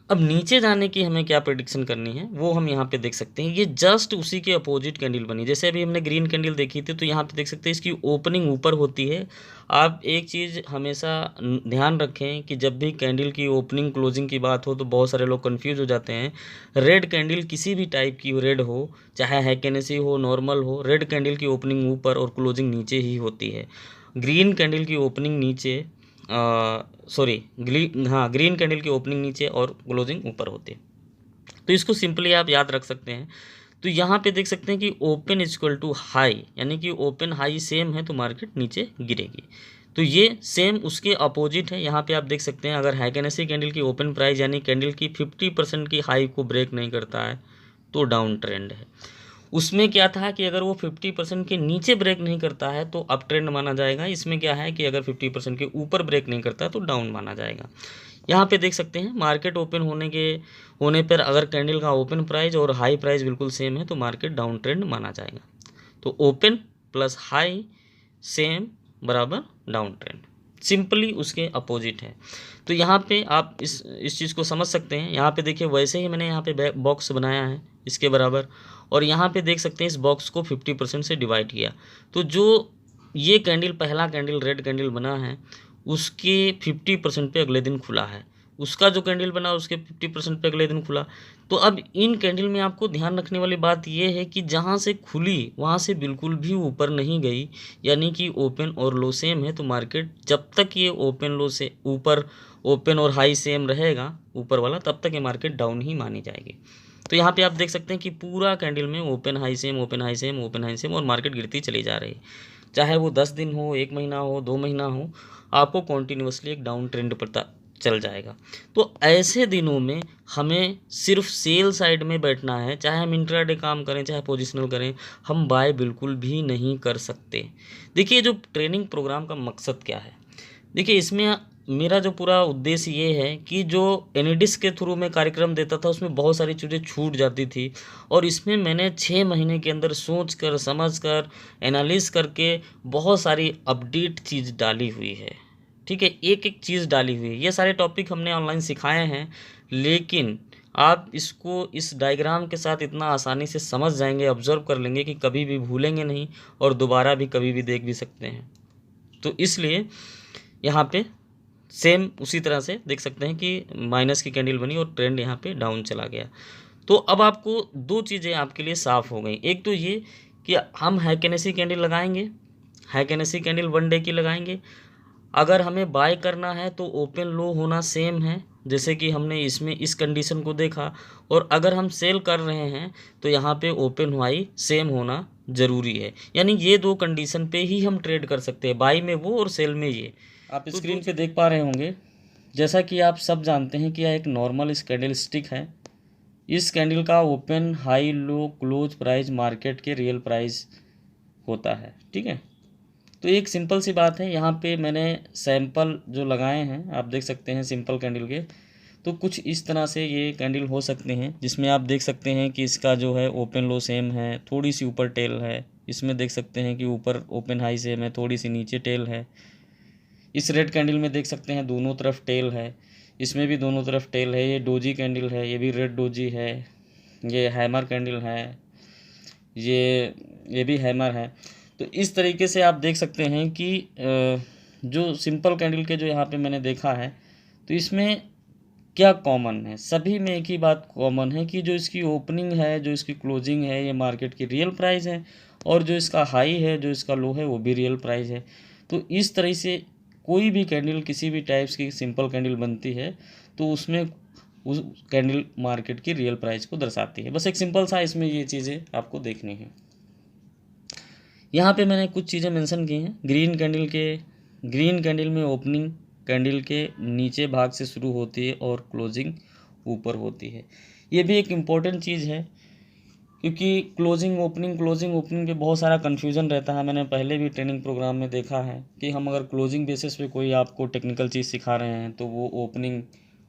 अब नीचे जाने की हमें क्या प्रेडिक्शन करनी है वो हम यहाँ पे देख सकते हैं। ये जस्ट उसी के अपोजिट कैंडल बनी। जैसे अभी हमने ग्रीन कैंडल देखी थी तो यहाँ पे देख सकते हैं इसकी ओपनिंग ऊपर होती है। आप एक चीज़ हमेशा ध्यान रखें कि जब भी कैंडल की ओपनिंग क्लोजिंग की बात हो तो बहुत सारे लोग कंफ्यूज हो जाते हैं। रेड कैंडल किसी भी टाइप की रेड हो, चाहे हैकेनेसी हो, नॉर्मल हो, रेड कैंडल की ओपनिंग ऊपर और क्लोजिंग नीचे ही होती है। ग्रीन कैंडल की ओपनिंग नीचे ग्रीन कैंडल की ओपनिंग नीचे और क्लोजिंग ऊपर होती है। तो इसको सिंपली आप याद रख सकते हैं। तो यहाँ पे देख सकते हैं कि ओपन इक्वल टू हाई, यानी कि ओपन हाई सेम है तो मार्केट नीचे गिरेगी। तो ये सेम उसके अपोजिट है। यहाँ पे आप देख सकते हैं अगर हैकेनेसी कैंडल की ओपन प्राइस यानी कैंडल की 50% की हाई को ब्रेक नहीं करता है तो डाउन ट्रेंड है। उसमें क्या था कि अगर वो 50% के नीचे ब्रेक नहीं करता है तो अप ट्रेंड माना जाएगा। इसमें क्या है कि अगर 50% के ऊपर ब्रेक नहीं करता तो डाउन माना जाएगा। यहाँ पे देख सकते हैं मार्केट ओपन होने पर अगर कैंडल का ओपन प्राइस और हाई प्राइस बिल्कुल सेम है तो मार्केट डाउन ट्रेंड माना जाएगा। तो ओपन प्लस हाई सेम बराबर डाउन ट्रेंड, सिंपली उसके अपोजिट है। तो यहाँ पे आप इस चीज़ को समझ सकते हैं। यहाँ पे देखिए वैसे ही मैंने यहाँ पे बॉक्स बनाया है इसके बराबर, और यहाँ पे देख सकते हैं इस बॉक्स को 50% से डिवाइड किया। तो जो ये कैंडल पहला कैंडल रेड कैंडल बना है उसके 50% पे अगले दिन खुला है, उसका जो कैंडल बना उसके 50% पे अगले दिन खुला। तो अब इन कैंडल में आपको ध्यान रखने वाली बात यह है कि जहाँ से खुली वहाँ से बिल्कुल भी ऊपर नहीं गई, यानी कि ओपन और लो सेम है। तो मार्केट जब तक ये ओपन लो से ऊपर ओपन और हाई सेम रहेगा ऊपर वाला तब तक ये मार्केट डाउन ही मानी जाएगी। तो यहाँ पे आप देख सकते हैं कि पूरा कैंडल में open high same open high same open high same और मार्केट गिरती चली जा रही है। चाहे वो 10 दिन हो, 1 महीना हो, 2 महीना हो, आपको कॉन्टीन्यूसली एक डाउन ट्रेंड पता चल जाएगा। तो ऐसे दिनों में हमें सिर्फ सेल साइड में बैठना है, चाहे हम इंट्राडे काम करें चाहे पोजिशनल करें, हम बाय बिल्कुल भी नहीं कर सकते। देखिए जो ट्रेनिंग प्रोग्राम का मकसद क्या है, देखिए इसमें मेरा जो पूरा उद्देश्य ये है कि जो एनिडिस के थ्रू मैं कार्यक्रम देता था उसमें बहुत सारी चीज़ें छूट जाती थी, और इसमें मैंने 6 महीने के अंदर सोच कर समझ कर एनालिस करके बहुत सारी अपडेट चीज़ डाली हुई है। ठीक है, एक एक चीज़ डाली हुई है। ये सारे टॉपिक हमने ऑनलाइन सिखाए हैं, लेकिन आप इसको इस डायग्राम के साथ इतना आसानी से समझ जाएंगे, ऑब्जर्व कर लेंगे कि कभी भी भूलेंगे नहीं और दोबारा भी कभी भी देख भी सकते हैं। तो इसलिए यहाँ पे सेम उसी तरह से देख सकते हैं कि माइनस की कैंडल बनी और ट्रेंड यहाँ पे डाउन चला गया। तो अब आपको 2 चीज़ें आपके लिए साफ़ हो गई। एक तो ये कि हम हैकेनेसी कैंडल लगाएंगे, हैकेनेसी कैंडल 1 डे की लगाएंगे। अगर हमें बाय करना है तो ओपन लो होना सेम है, जैसे कि हमने इसमें इस कंडीशन को देखा, और अगर हम सेल कर रहे हैं तो यहाँ पे ओपन हाई सेम होना ज़रूरी है। यानी ये 2 कंडीशन पे ही हम ट्रेड कर सकते हैं, बाई में वो और सेल में ये। आप स्क्रीन पे देख पा रहे होंगे, जैसा कि आप सब जानते हैं कि यह एक नॉर्मल कैंडल स्टिक है। इस कैंडल का open high low close price market के रियल प्राइस होता है। ठीक है, तो एक सिंपल सी बात है। यहाँ पे मैंने सैंपल जो लगाए हैं आप देख सकते हैं सिंपल कैंडल के। तो कुछ इस तरह से ये कैंडल हो सकते हैं, जिसमें आप देख सकते हैं कि इसका जो है ओपन लो सेम है, थोड़ी सी ऊपर टेल है। इसमें देख सकते हैं कि ऊपर ओपन हाई सेम है, थोड़ी सी नीचे टेल है। इस रेड कैंडल में देख सकते हैं दोनों तरफ टेल है, इसमें भी दोनों तरफ टेल है। ये डोजी कैंडल है, ये भी रेड डोजी है। ये हैमर कैंडल है, ये भी हैमर है। तो इस तरीके से आप देख सकते हैं कि जो सिंपल कैंडल के जो यहाँ पे मैंने देखा है, तो इसमें क्या कॉमन है, सभी में एक ही बात कॉमन है कि जो इसकी ओपनिंग है, जो इसकी क्लोजिंग है, ये मार्केट की रियल प्राइस है, और जो इसका हाई है, जो इसका लो है, वो भी रियल प्राइस है। तो इस तरह से कोई भी कैंडल किसी भी टाइप्स की सिंपल कैंडल बनती है तो उसमें उस कैंडल मार्केट की रियल प्राइस को दर्शाती है। बस एक सिंपल सा इसमें ये चीज़ें आपको देखनी है। यहाँ पे मैंने कुछ चीज़ें मेंशन की हैं। ग्रीन कैंडल में ओपनिंग कैंडल के नीचे भाग से शुरू होती है और क्लोजिंग ऊपर होती है। ये भी एक इम्पॉर्टेंट चीज़ है, क्योंकि क्लोजिंग ओपनिंग पे बहुत सारा कन्फ्यूज़न रहता है। मैंने पहले भी ट्रेनिंग प्रोग्राम में देखा है कि हम अगर क्लोजिंग बेसिस पे कोई आपको टेक्निकल चीज़ सिखा रहे हैं तो वो ओपनिंग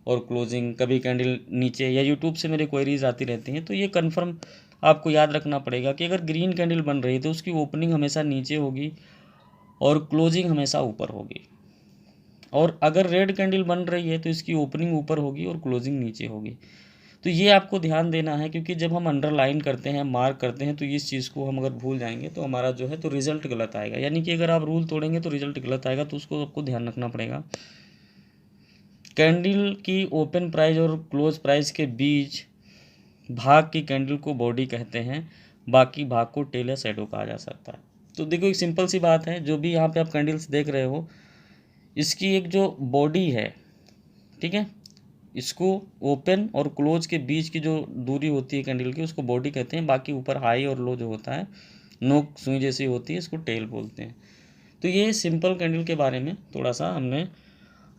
और क्लोजिंग, कभी कैंडल नीचे, या यूट्यूब से मेरे क्वेरीज आती रहती हैं, तो ये कन्फर्म आपको याद रखना पड़ेगा कि अगर ग्रीन कैंडल बन रही है तो उसकी ओपनिंग हमेशा नीचे होगी और क्लोजिंग हमेशा ऊपर होगी, और अगर रेड कैंडल बन रही है तो इसकी ओपनिंग ऊपर होगी और क्लोजिंग नीचे होगी। तो ये आपको ध्यान देना है, क्योंकि जब हम अंडरलाइन करते हैं, मार्क करते हैं, तो इस चीज़ को हम अगर भूल जाएंगे तो हमारा जो है तो रिजल्ट गलत आएगा। यानी कि अगर आप रूल तोड़ेंगे तो रिजल्ट गलत आएगा, तो उसको आपको ध्यान रखना पड़ेगा। कैंडल की ओपन प्राइस और क्लोज प्राइस के बीच भाग की कैंडल को बॉडी कहते हैं, बाकी भाग को टेल या शैडो कहा जा सकता है। तो देखो एक सिंपल सी बात है, जो भी यहाँ पे आप कैंडल्स देख रहे हो, इसकी एक जो बॉडी है, ठीक है, इसको ओपन और क्लोज के बीच की जो दूरी होती है कैंडल की, उसको बॉडी कहते हैं। बाकी ऊपर हाई और लो जो होता है, नोक सुई जैसी होती है, इसको टेल बोलते हैं। तो ये सिंपल कैंडल के बारे में थोड़ा सा हमने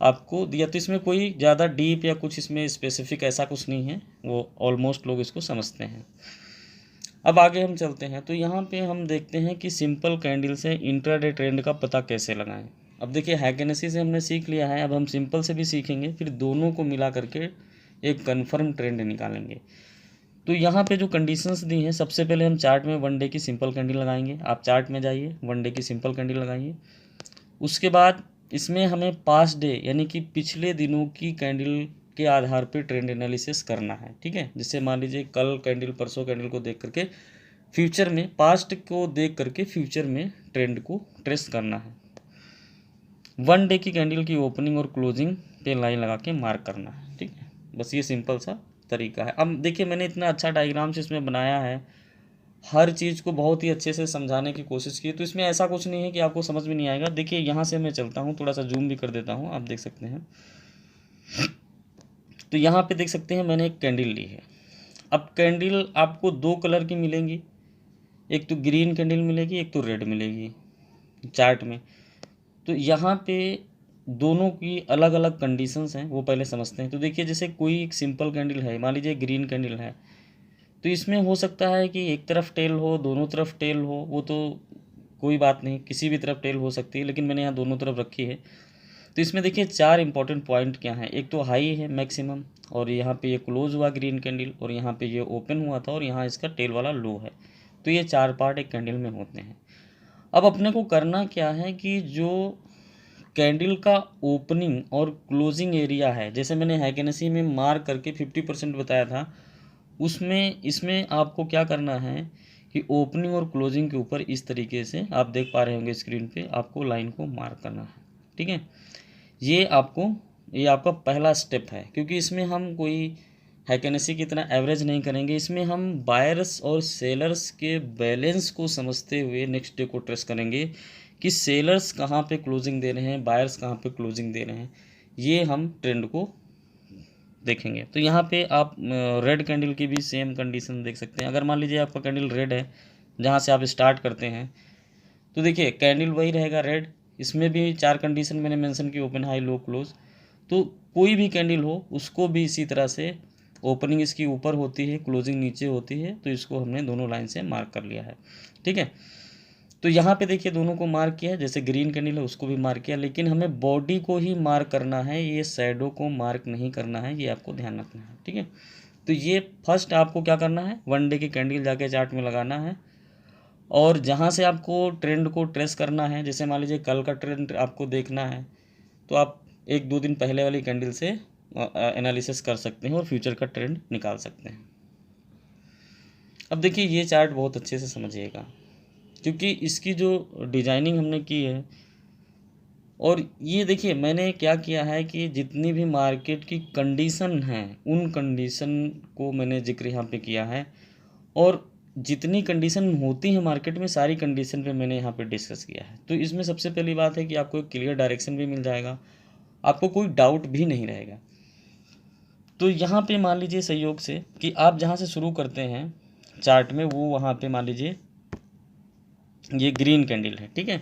आपको दिया। तो इसमें कोई ज़्यादा डीप या कुछ इसमें स्पेसिफिक ऐसा कुछ नहीं है, वो ऑलमोस्ट लोग इसको समझते हैं। अब आगे हम चलते हैं, तो यहाँ पे हम देखते हैं कि सिंपल कैंडल से इंट्राडे ट्रेंड का पता कैसे लगाएं। अब देखिए हैकेनेसी से हमने सीख लिया है, अब हम सिंपल से भी सीखेंगे, फिर दोनों को मिला करके एक कन्फर्म ट्रेंड निकालेंगे। तो यहाँ पे जो कंडीशंस दी हैं, सबसे पहले हम चार्ट में वन डे की सिंपल कैंडल लगाएंगे। आप चार्ट में जाइए, वन डे की सिंपल कैंडल लगाइए। उसके बाद इसमें हमें पास्ट डे यानी कि पिछले दिनों की कैंडल के आधार पे ट्रेंड एनालिसिस करना है, ठीक है। जैसे मान लीजिए कल कैंडल, परसों कैंडल को देख करके फ्यूचर में, पास्ट को देख करके फ्यूचर में ट्रेंड को ट्रेस करना है। वन डे की कैंडल की ओपनिंग और क्लोजिंग पे लाइन लगा के मार्क करना है, ठीक है। बस ये सिंपल सा तरीका है। अब देखिए मैंने इतना अच्छा डायग्राम से इसमें बनाया है, हर चीज़ को बहुत ही अच्छे से समझाने की कोशिश की, तो इसमें ऐसा कुछ नहीं है कि आपको समझ में नहीं आएगा। देखिए यहाँ से मैं चलता हूँ, थोड़ा सा जूम भी कर देता हूँ, आप देख सकते हैं। तो यहाँ पे देख सकते हैं मैंने एक कैंडल ली है। अब कैंडल आपको दो कलर की मिलेंगी, एक तो ग्रीन कैंडल मिलेगी, एक तो रेड मिलेगी चार्ट में। तो यहाँ पे दोनों की अलग अलग कंडीशंस हैं, वो पहले समझते हैं। तो देखिए जैसे कोई एक सिंपल कैंडल है, मान लीजिए ग्रीन कैंडल है, तो इसमें हो सकता है कि एक तरफ टेल हो, दोनों तरफ टेल हो, वो तो कोई बात नहीं, किसी भी तरफ टेल हो सकती है, लेकिन मैंने यहाँ दोनों तरफ रखी है। तो इसमें देखिए चार इंपॉर्टेंट पॉइंट क्या हैं। एक तो हाई है मैक्सिमम, और यहाँ पे ये क्लोज हुआ ग्रीन कैंडल, और यहाँ पे ये ओपन हुआ था, और यहाँ इसका टेल वाला लो है। तो ये चार पार्ट एक कैंडल में होते हैं। अब अपने को करना क्या है कि जो कैंडल का ओपनिंग और क्लोजिंग एरिया है, जैसे मैंने हैकेनेसी में मार्क करके 50% बताया था, उसमें इसमें आपको क्या करना है कि ओपनिंग और क्लोजिंग के ऊपर इस तरीके से आप देख पा रहे होंगे स्क्रीन पे, आपको लाइन को मार्क करना है, ठीक है। ये आपका पहला स्टेप है, क्योंकि इसमें हम कोई हैकेनेसी की तरह एवरेज नहीं करेंगे। इसमें हम बायर्स और सेलर्स के बैलेंस को समझते हुए नेक्स्ट डे को ट्रेस करेंगे कि सेलर्स कहाँ पे क्लोजिंग दे रहे हैं, बायर्स कहाँ पे क्लोजिंग दे रहे हैं, ये हम ट्रेंड को देखेंगे। तो यहाँ पे आप रेड कैंडल की भी सेम कंडीशन देख सकते हैं। अगर मान लीजिए आपका कैंडल रेड है, जहाँ से आप स्टार्ट करते हैं, तो देखिए कैंडल वही रहेगा रेड। इसमें भी चार कंडीशन मैंने मेंशन की, ओपन, हाई, लो, क्लोज। तो कोई भी कैंडल हो उसको भी इसी तरह से ओपनिंग इसकी ऊपर होती है, क्लोजिंग नीचे होती है, तो इसको हमने दोनों लाइन से मार्क कर लिया है, ठीक है। तो यहाँ पे देखिए दोनों को मार्क किया है, जैसे ग्रीन कैंडल है उसको भी मार्क किया, लेकिन हमें बॉडी को ही मार्क करना है, ये शैडो को मार्क नहीं करना है, ये आपको ध्यान रखना है, ठीक है। तो ये फर्स्ट आपको क्या करना है, वन डे की कैंडल जाके चार्ट में लगाना है, और जहाँ से आपको ट्रेंड को ट्रेस करना है, जैसे मान लीजिए कल का ट्रेंड आपको देखना है, तो आप एक दो दिन पहले वाली कैंडल से एनालिसिस कर सकते हैं और फ्यूचर का ट्रेंड निकाल सकते हैं। अब देखिए ये चार्ट बहुत अच्छे से समझिएगा, क्योंकि इसकी जो डिजाइनिंग हमने की है, और ये देखिए मैंने क्या किया है कि जितनी भी मार्केट की कंडीशन हैं उन कंडीशन को मैंने जिक्र यहाँ पे किया है, और जितनी कंडीशन होती है मार्केट में सारी कंडीशन पे मैंने यहाँ पे डिस्कस किया है। तो इसमें सबसे पहली बात है कि आपको एक क्लियर डायरेक्शन भी मिल जाएगा, आपको कोई डाउट भी नहीं रहेगा। तो यहाँ पे मान लीजिए सहयोग से कि आप जहाँ से शुरू करते हैं चार्ट में, वो वहाँ पे मान लीजिए ये ग्रीन कैंडल है, ठीक है।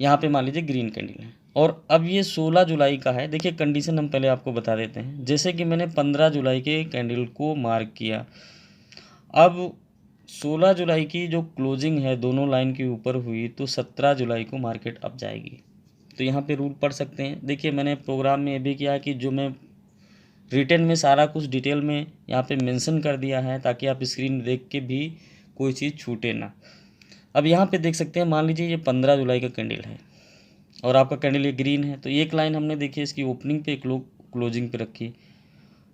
यहाँ पे मान लीजिए ग्रीन कैंडल है, और अब ये 16 जुलाई का है। देखिए कंडीशन हम पहले आपको बता देते हैं। जैसे कि मैंने 15 जुलाई के कैंडल को मार्क किया, अब 16 जुलाई की जो क्लोजिंग है दोनों लाइन के ऊपर हुई, तो 17 जुलाई को मार्केट अप जाएगी। तो यहाँ पे रूल पढ़ सकते हैं। देखिए मैंने प्रोग्राम में ये भी किया कि जो मैं रिटर्न में सारा कुछ डिटेल में यहाँ पे मेंशन कर दिया है, ताकि आप स्क्रीन देख के भी कोई चीज़ छूटे ना। अब यहाँ पे देख सकते हैं, मान लीजिए ये 15 जुलाई का कैंडल है और आपका कैंडल ये ग्रीन है, तो एक लाइन हमने देखिए इसकी ओपनिंग पे क्लोजिंग पे रखी।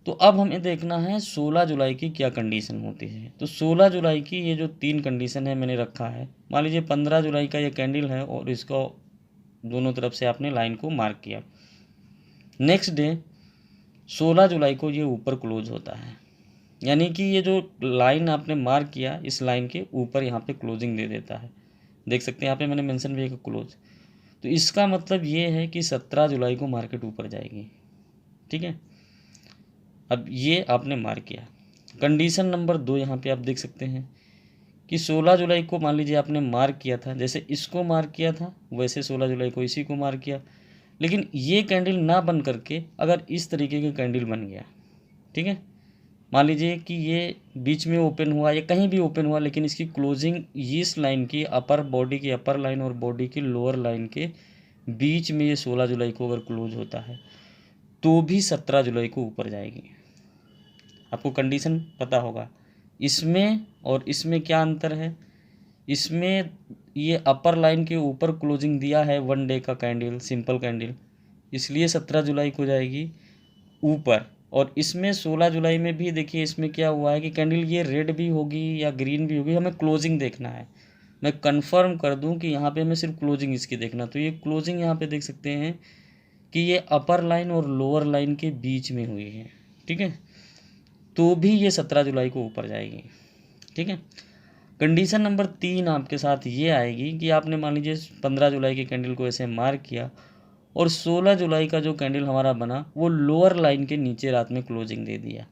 तो अब हमें देखना है 16 जुलाई की क्या कंडीशन होती है। तो 16 जुलाई की ये जो 3 कंडीशन है मैंने रखा है। मान लीजिए 15 जुलाई का ये कैंडल है और इसको दोनों तरफ से आपने लाइन को मार्क किया। नेक्स्ट डे 16 जुलाई को ये ऊपर क्लोज होता है, यानी कि ये जो लाइन आपने मार्क किया इस लाइन के ऊपर यहाँ पे क्लोजिंग दे देता है। देख सकते हैं यहाँ पे मैंने मेंशन भी किया क्लोज। तो इसका मतलब ये है कि 17 जुलाई को मार्केट ऊपर जाएगी। ठीक है, अब ये आपने मार्क किया। कंडीशन नंबर 2 यहाँ पे आप देख सकते हैं कि 16 जुलाई को मान लीजिए आपने मार्क किया था, जैसे इसको मार्क किया था वैसे 16 जुलाई को इसी को मार्क किया, लेकिन ये कैंडल ना बन करके अगर इस तरीके का कैंडल बन गया, ठीक है, मान लीजिए कि ये बीच में ओपन हुआ या कहीं भी ओपन हुआ, लेकिन इसकी क्लोजिंग इस लाइन की अपर बॉडी की अपर लाइन और बॉडी की लोअर लाइन के बीच में ये 16 जुलाई को अगर क्लोज होता है तो भी 17 जुलाई को ऊपर जाएगी। आपको कंडीशन पता होगा। इसमें और इसमें क्या अंतर है, इसमें ये अपर लाइन के ऊपर क्लोजिंग दिया है 1 डे का कैंडल, सिंपल कैंडल, इसलिए 17 जुलाई को जाएगी ऊपर। और इसमें 16 जुलाई में भी देखिए इसमें क्या हुआ है कि कैंडल ये रेड भी होगी या ग्रीन भी होगी, हमें क्लोजिंग देखना है। मैं कंफर्म कर दूं कि यहाँ पे हमें सिर्फ क्लोजिंग इसकी देखना। तो ये क्लोजिंग यहाँ पे देख सकते हैं कि ये अपर लाइन और लोअर लाइन के बीच में हुई है। ठीक है, तो भी ये 17 जुलाई को ऊपर जाएगी। ठीक है, कंडीशन नंबर 3 आपके साथ ये आएगी कि आपने मान लीजिए 15 जुलाई के कैंडल को ऐसे मार्क किया और 16 जुलाई का जो कैंडल हमारा बना वो लोअर लाइन के नीचे रात में क्लोजिंग दे दिया,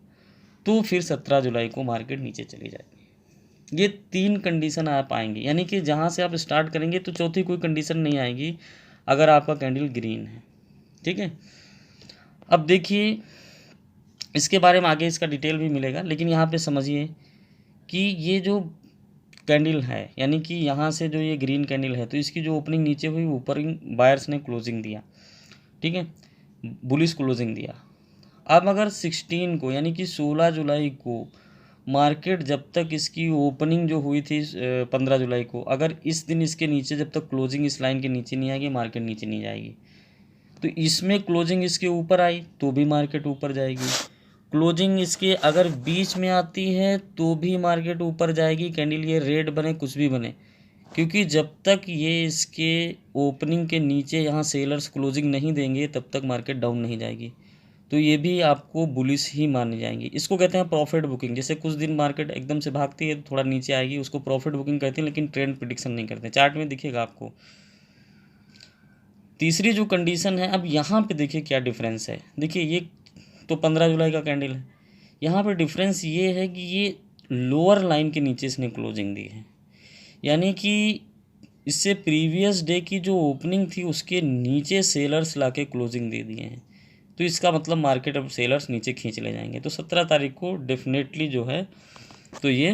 तो फिर 17 जुलाई को मार्केट नीचे चली जाएगी। ये 3 कंडीशन आप आएंगे, यानी कि जहाँ से आप स्टार्ट करेंगे तो चौथी कोई कंडीशन नहीं आएगी अगर आपका कैंडल ग्रीन है। ठीक है, अब देखिए इसके बारे में आगे इसका डिटेल भी मिलेगा, लेकिन यहाँ पे समझिए कि ये जो कैंडल है, यानी कि यहाँ से जो ये ग्रीन कैंडल है, तो इसकी जो ओपनिंग नीचे हुई ऊपर बायर्स ने क्लोजिंग दिया, ठीक है, बुलिश क्लोजिंग दिया। अब अगर 16 को यानी कि 16 जुलाई को मार्केट जब तक इसकी ओपनिंग जो हुई थी 15 जुलाई को, अगर इस दिन इसके नीचे जब तक क्लोजिंग इस लाइन के नीचे नहीं आएगी मार्केट नीचे नहीं जाएगी। तो इसमें क्लोजिंग इसके ऊपर आई तो भी मार्केट ऊपर जाएगी, क्लोजिंग इसके अगर बीच में आती है तो भी मार्केट ऊपर जाएगी, कैंडल ये रेड बने कुछ भी बने, क्योंकि जब तक ये इसके ओपनिंग के नीचे यहाँ सेलर्स क्लोजिंग नहीं देंगे तब तक मार्केट डाउन नहीं जाएगी। तो ये भी आपको बुलिश ही मानी जाएंगी। इसको कहते हैं प्रॉफिट बुकिंग। जैसे कुछ दिन मार्केट एकदम से भागती है थोड़ा नीचे आएगी, उसको प्रॉफिट बुकिंग कहते हैं, लेकिन ट्रेंड प्रिडिक्शन नहीं करते। चार्ट में दिखेगा आपको। तीसरी जो कंडीशन है, अब यहाँ पे देखिए क्या डिफरेंस है। देखिए ये तो 15 जुलाई का कैंडल है, यहाँ पे डिफरेंस ये है कि ये लोअर लाइन के नीचे इसने क्लोजिंग दी है, यानी कि इससे प्रीवियस डे की जो ओपनिंग थी उसके नीचे सेलर्स लाके क्लोजिंग दे दिए हैं। तो इसका मतलब मार्केट अब सेलर्स नीचे खींच ले जाएंगे। तो 17 तारीख को डेफिनेटली जो है तो ये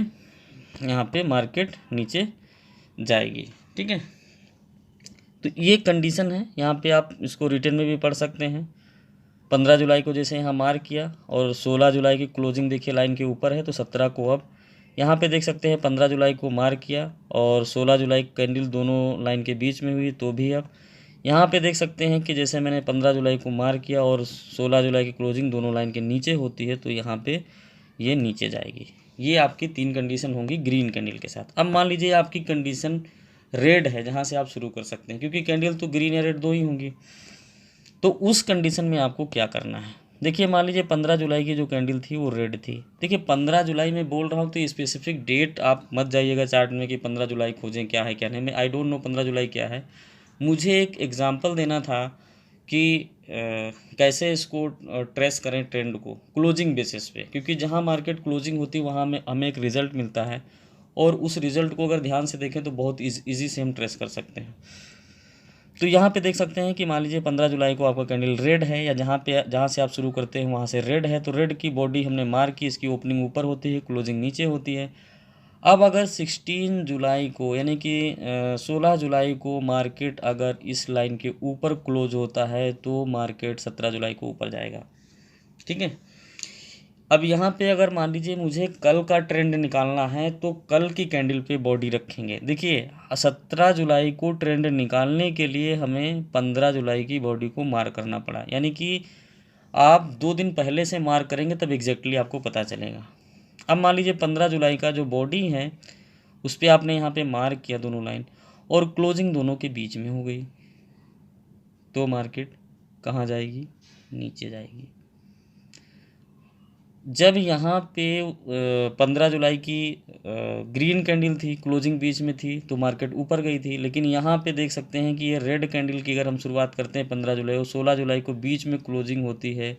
यहाँ पे मार्केट नीचे जाएगी। ठीक है, तो ये कंडीशन है। यहाँ पे आप इसको रिटर्न में भी पढ़ सकते हैं। 15 जुलाई को जैसे यहाँ मार्क किया और 16 जुलाई की क्लोजिंग देखिए लाइन के ऊपर है, तो 17 को अब यहाँ पे देख सकते हैं 15 जुलाई को मार्क किया और 16 जुलाई कैंडल दोनों लाइन के बीच में हुई, तो भी अब यहाँ पे देख सकते हैं कि जैसे मैंने 15 जुलाई को मार्क किया और 16 जुलाई की क्लोजिंग दोनों लाइन के नीचे होती है, तो यहाँ पे ये नीचे जाएगी। ये आपकी 3 कंडीशन होंगी ग्रीन कैंडल के साथ। अब मान लीजिए आपकी कंडीशन रेड है, जहाँ से आप शुरू कर सकते हैं, क्योंकि कैंडल तो ग्रीन या रेड 2 ही होंगी। तो उस कंडीशन में आपको क्या करना है, देखिए मान लीजिए 15 जुलाई की जो कैंडल थी वो रेड थी। देखिए 15 जुलाई में बोल रहा हूँ तो स्पेसिफिक डेट आप मत जाइएगा चार्ट में कि 15 जुलाई खोजें क्या है क्या नहीं। मैं आई डोंट नो 15 जुलाई क्या है। मुझे एक एग्जांपल देना था कि कैसे इसको ट्रेस करें ट्रेंड को क्लोजिंग बेसिस पे, क्योंकि जहाँ मार्केट क्लोजिंग होती है वहाँ हमें एक रिज़ल्ट मिलता है, और उस रिज़ल्ट को अगर ध्यान से देखें तो बहुत ईजी से हम ट्रेस कर सकते हैं। तो यहाँ पे देख सकते हैं कि मान लीजिए 15 जुलाई को आपका कैंडल रेड है, या जहाँ से आप शुरू करते हैं वहाँ से रेड है, तो रेड की बॉडी हमने मार्क की, इसकी ओपनिंग ऊपर होती है, क्लोजिंग नीचे होती है। अब अगर 16 जुलाई को यानी कि 16 जुलाई को मार्केट अगर इस लाइन के ऊपर क्लोज होता है तो मार्केट 17 जुलाई को ऊपर जाएगा। ठीक है। अब यहाँ पे अगर मान लीजिए मुझे कल का ट्रेंड निकालना है तो कल की कैंडल पे बॉडी रखेंगे। देखिए 17 जुलाई को ट्रेंड निकालने के लिए हमें 15 जुलाई की बॉडी को मार्क करना पड़ा, यानी कि आप 2 दिन पहले से मार्क करेंगे तब एग्जैक्टली आपको पता चलेगा। अब मान लीजिए 15 जुलाई का जो बॉडी है उस पर आपने यहाँ पे मार्क किया दोनों लाइन, और क्लोजिंग दोनों के बीच में हो गई, तो मार्केट कहाँ जाएगी? नीचे जाएगी। जब यहाँ पे 15 जुलाई की ग्रीन कैंडल थी, क्लोजिंग बीच में थी, तो मार्केट ऊपर गई थी। लेकिन यहाँ पे देख सकते हैं कि ये रेड कैंडल की अगर हम शुरुआत करते हैं 15 जुलाई और 16 जुलाई को बीच में क्लोजिंग होती है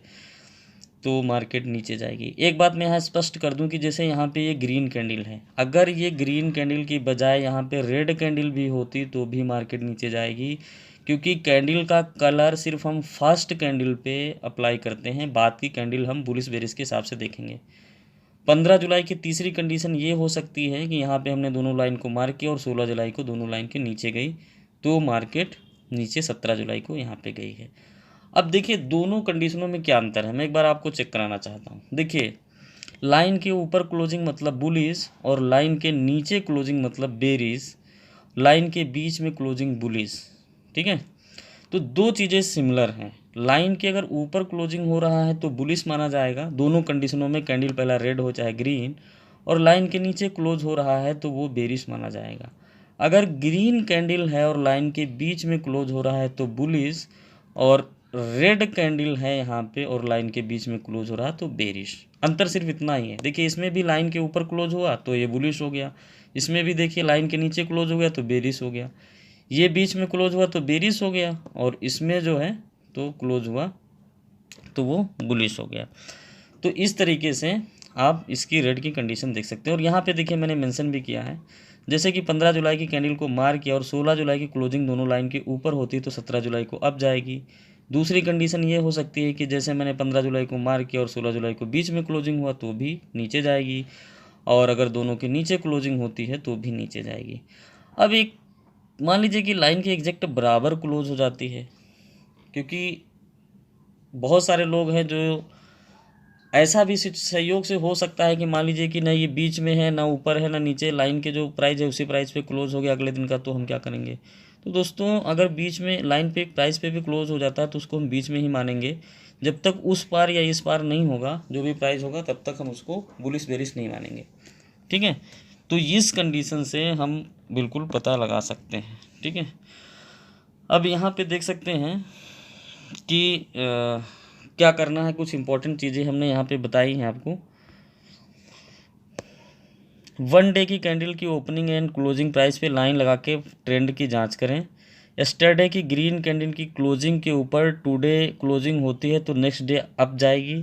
तो मार्केट नीचे जाएगी। एक बात मैं यहाँ स्पष्ट कर दूं कि जैसे यहाँ पे ये ग्रीन कैंडल है, अगर ये ग्रीन कैंडल की बजाय यहाँ पे रेड कैंडल भी होती तो भी मार्केट नीचे जाएगी, क्योंकि कैंडल का कलर सिर्फ हम फर्स्ट कैंडल पे अप्लाई करते हैं, बाद की कैंडल हम बुलिश बेरिश के हिसाब से देखेंगे। 15 जुलाई की तीसरी कंडीशन ये हो सकती है कि यहाँ पे हमने दोनों लाइन को मार्क किया और 16 जुलाई को दोनों लाइन के नीचे गई तो मार्केट नीचे 17 जुलाई को यहाँ पे गई है। अब देखिए दोनों कंडीशनों में क्या अंतर है, मैं एक बार आपको चेक कराना चाहता हूँ। देखिए लाइन के ऊपर क्लोजिंग मतलब बुलिश और लाइन के नीचे क्लोजिंग मतलब बेरिश, लाइन के बीच में क्लोजिंग बुलिश। ठीक है, तो दो चीज़ें सिमिलर हैं। लाइन के अगर ऊपर क्लोजिंग हो रहा है तो बुलिश माना जाएगा, दोनों कंडीशनों में कैंडल पहला रेड हो चाहे ग्रीन, और लाइन के नीचे क्लोज हो रहा है तो वो बेरिश माना जाएगा। अगर ग्रीन कैंडल है और लाइन के बीच में क्लोज हो रहा है तो बुलिश, और रेड कैंडल है यहाँ पे और लाइन के बीच में क्लोज हो रहा है तो बेरिश। अंतर सिर्फ इतना ही है। देखिए इसमें भी लाइन के ऊपर क्लोज हुआ तो ये बुलिश हो गया, इसमें भी देखिए लाइन के नीचे क्लोज हो गया तो बेरिश हो गया, ये बीच में क्लोज हुआ तो बेरिश हो गया, और इसमें जो है तो क्लोज हुआ तो वो बुलिश हो गया। तो इस तरीके से आप इसकी रेड की कंडीशन देख सकते हैं। और यहाँ पे देखिए मैंने मेंशन भी किया है, जैसे कि 15 जुलाई की कैंडल को मार किया और 16 जुलाई की क्लोजिंग दोनों लाइन के ऊपर होती तो 17 जुलाई को अप जाएगी। दूसरी कंडीशन ये हो सकती है कि जैसे मैंने 15 जुलाई को मार किया और 16 जुलाई को बीच में क्लोजिंग हुआ तो भी नीचे जाएगी, और अगर दोनों के नीचे क्लोजिंग होती है तो भी नीचे जाएगी। अब एक मान लीजिए कि लाइन के एग्जैक्ट बराबर क्लोज हो जाती है, क्योंकि बहुत सारे लोग हैं जो ऐसा भी संयोग से हो सकता है कि मान लीजिए कि ना ये बीच में है, ना ऊपर है, ना नीचे, लाइन के जो प्राइस है उसी प्राइस पे क्लोज हो गया अगले दिन का, तो हम क्या करेंगे? तो दोस्तों अगर बीच में लाइन पे प्राइस पे भी क्लोज हो जाता है तो उसको हम बीच में ही मानेंगे, जब तक उस पार या इस पार नहीं होगा जो भी प्राइस होगा तब तक हम उसको बुलिश बेरिश नहीं मानेंगे। ठीक है, तो इस कंडीशन से हम बिल्कुल पता लगा सकते हैं। ठीक है, अब यहाँ पे देख सकते हैं कि क्या करना है, कुछ इंपॉर्टेंट चीज़ें हमने यहाँ पे बताई हैं आपको। 1 डे की कैंडल की ओपनिंग एंड क्लोजिंग प्राइस पे लाइन लगा के ट्रेंड की जांच करें। यस्टरडे की ग्रीन कैंडल की क्लोजिंग के ऊपर टुडे क्लोजिंग होती है तो नेक्स्ट डे अप जाएगी।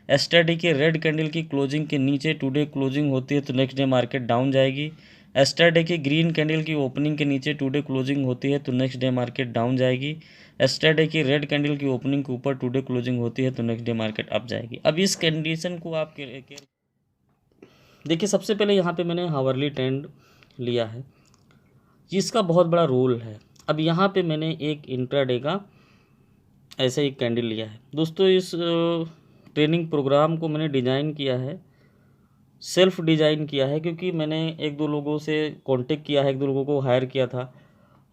यस्टरडे की रेड कैंडल की क्लोजिंग के नीचे टुडे क्लोजिंग होती है तो नेक्स्ट डे मार्केट डाउन जाएगी। यस्टरडे की ग्रीन कैंडल की ओपनिंग के नीचे टुडे क्लोजिंग होती है तो नेक्स्ट डे मार्केट डाउन जाएगी। यस्टरडे की रेड कैंडल की ओपनिंग के ऊपर टुडे क्लोजिंग होती है तो नेक्स्ट डे मार्केट अप जाएगी। अब इस कंडीशन को आप देखिए, सबसे पहले यहाँ पे मैंने हावरली ट्रेंड लिया है, जिसका बहुत बड़ा रोल है। अब यहाँ पे मैंने एक इंट्राडे का ऐसे एक कैंडल लिया है। दोस्तों इस ट्रेनिंग प्रोग्राम को मैंने डिज़ाइन किया है, सेल्फ डिज़ाइन किया है, क्योंकि मैंने एक दो लोगों से कांटेक्ट किया है, एक दो लोगों को हायर किया था,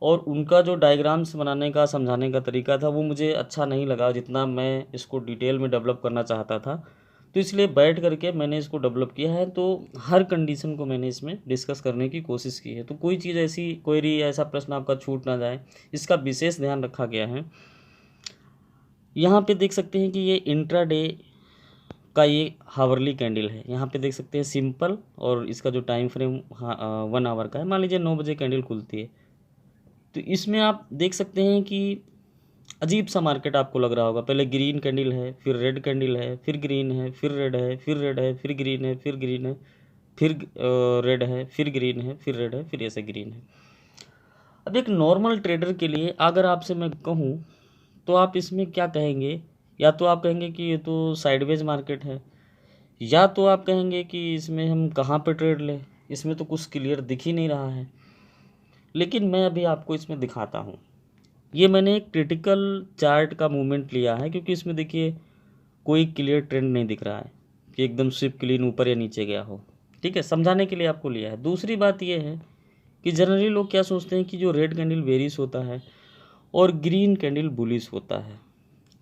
और उनका जो डायग्राम्स बनाने का समझाने का तरीका था वो मुझे अच्छा नहीं लगा जितना मैं इसको डिटेल में डेवलप करना चाहता था। तो इसलिए बैठ करके मैंने इसको डेवलप किया है। तो हर कंडीशन को मैंने इसमें डिस्कस करने की कोशिश की है, तो कोई चीज़ ऐसी क्वेरी ऐसा प्रश्न आपका छूट ना जाए, इसका विशेष ध्यान रखा गया है। यहाँ पे देख सकते हैं कि ये इंट्राडे का ये हावरली कैंडल है। यहाँ पे देख सकते हैं सिंपल, और इसका जो टाइम फ्रेम 1 आवर का है। मान लीजिए 9 बजे कैंडल खुलती है, तो इसमें आप देख सकते हैं कि अजीब सा मार्केट आपको लग रहा होगा। पहले ग्रीन कैंडल है, फिर रेड कैंडल है, फिर ग्रीन है, फिर रेड है, फिर रेड है, फिर ग्रीन है, फिर ग्रीन है, फिर रेड है, फिर ग्रीन है, फिर रेड है, फिर ऐसे ग्रीन है। अब एक नॉर्मल ट्रेडर के लिए अगर आपसे मैं कहूँ तो आप इसमें क्या कहेंगे? या तो आप कहेंगे कि ये तो साइडवेज मार्केट है, या तो आप कहेंगे कि इसमें हम कहाँ पे ट्रेड लें, इसमें तो कुछ क्लियर दिख ही नहीं रहा है। लेकिन मैं अभी आपको इसमें दिखाता हूँ। ये मैंने एक क्रिटिकल चार्ट का मूवमेंट लिया है, क्योंकि इसमें देखिए कोई क्लियर ट्रेंड नहीं दिख रहा है कि एकदम स्विप क्लीन ऊपर या नीचे गया हो। ठीक है, समझाने के लिए आपको लिया है। दूसरी बात ये है कि जनरली लोग क्या सोचते हैं कि जो रेड कैंडल बेरिश होता है और ग्रीन कैंडल बुलिश होता है।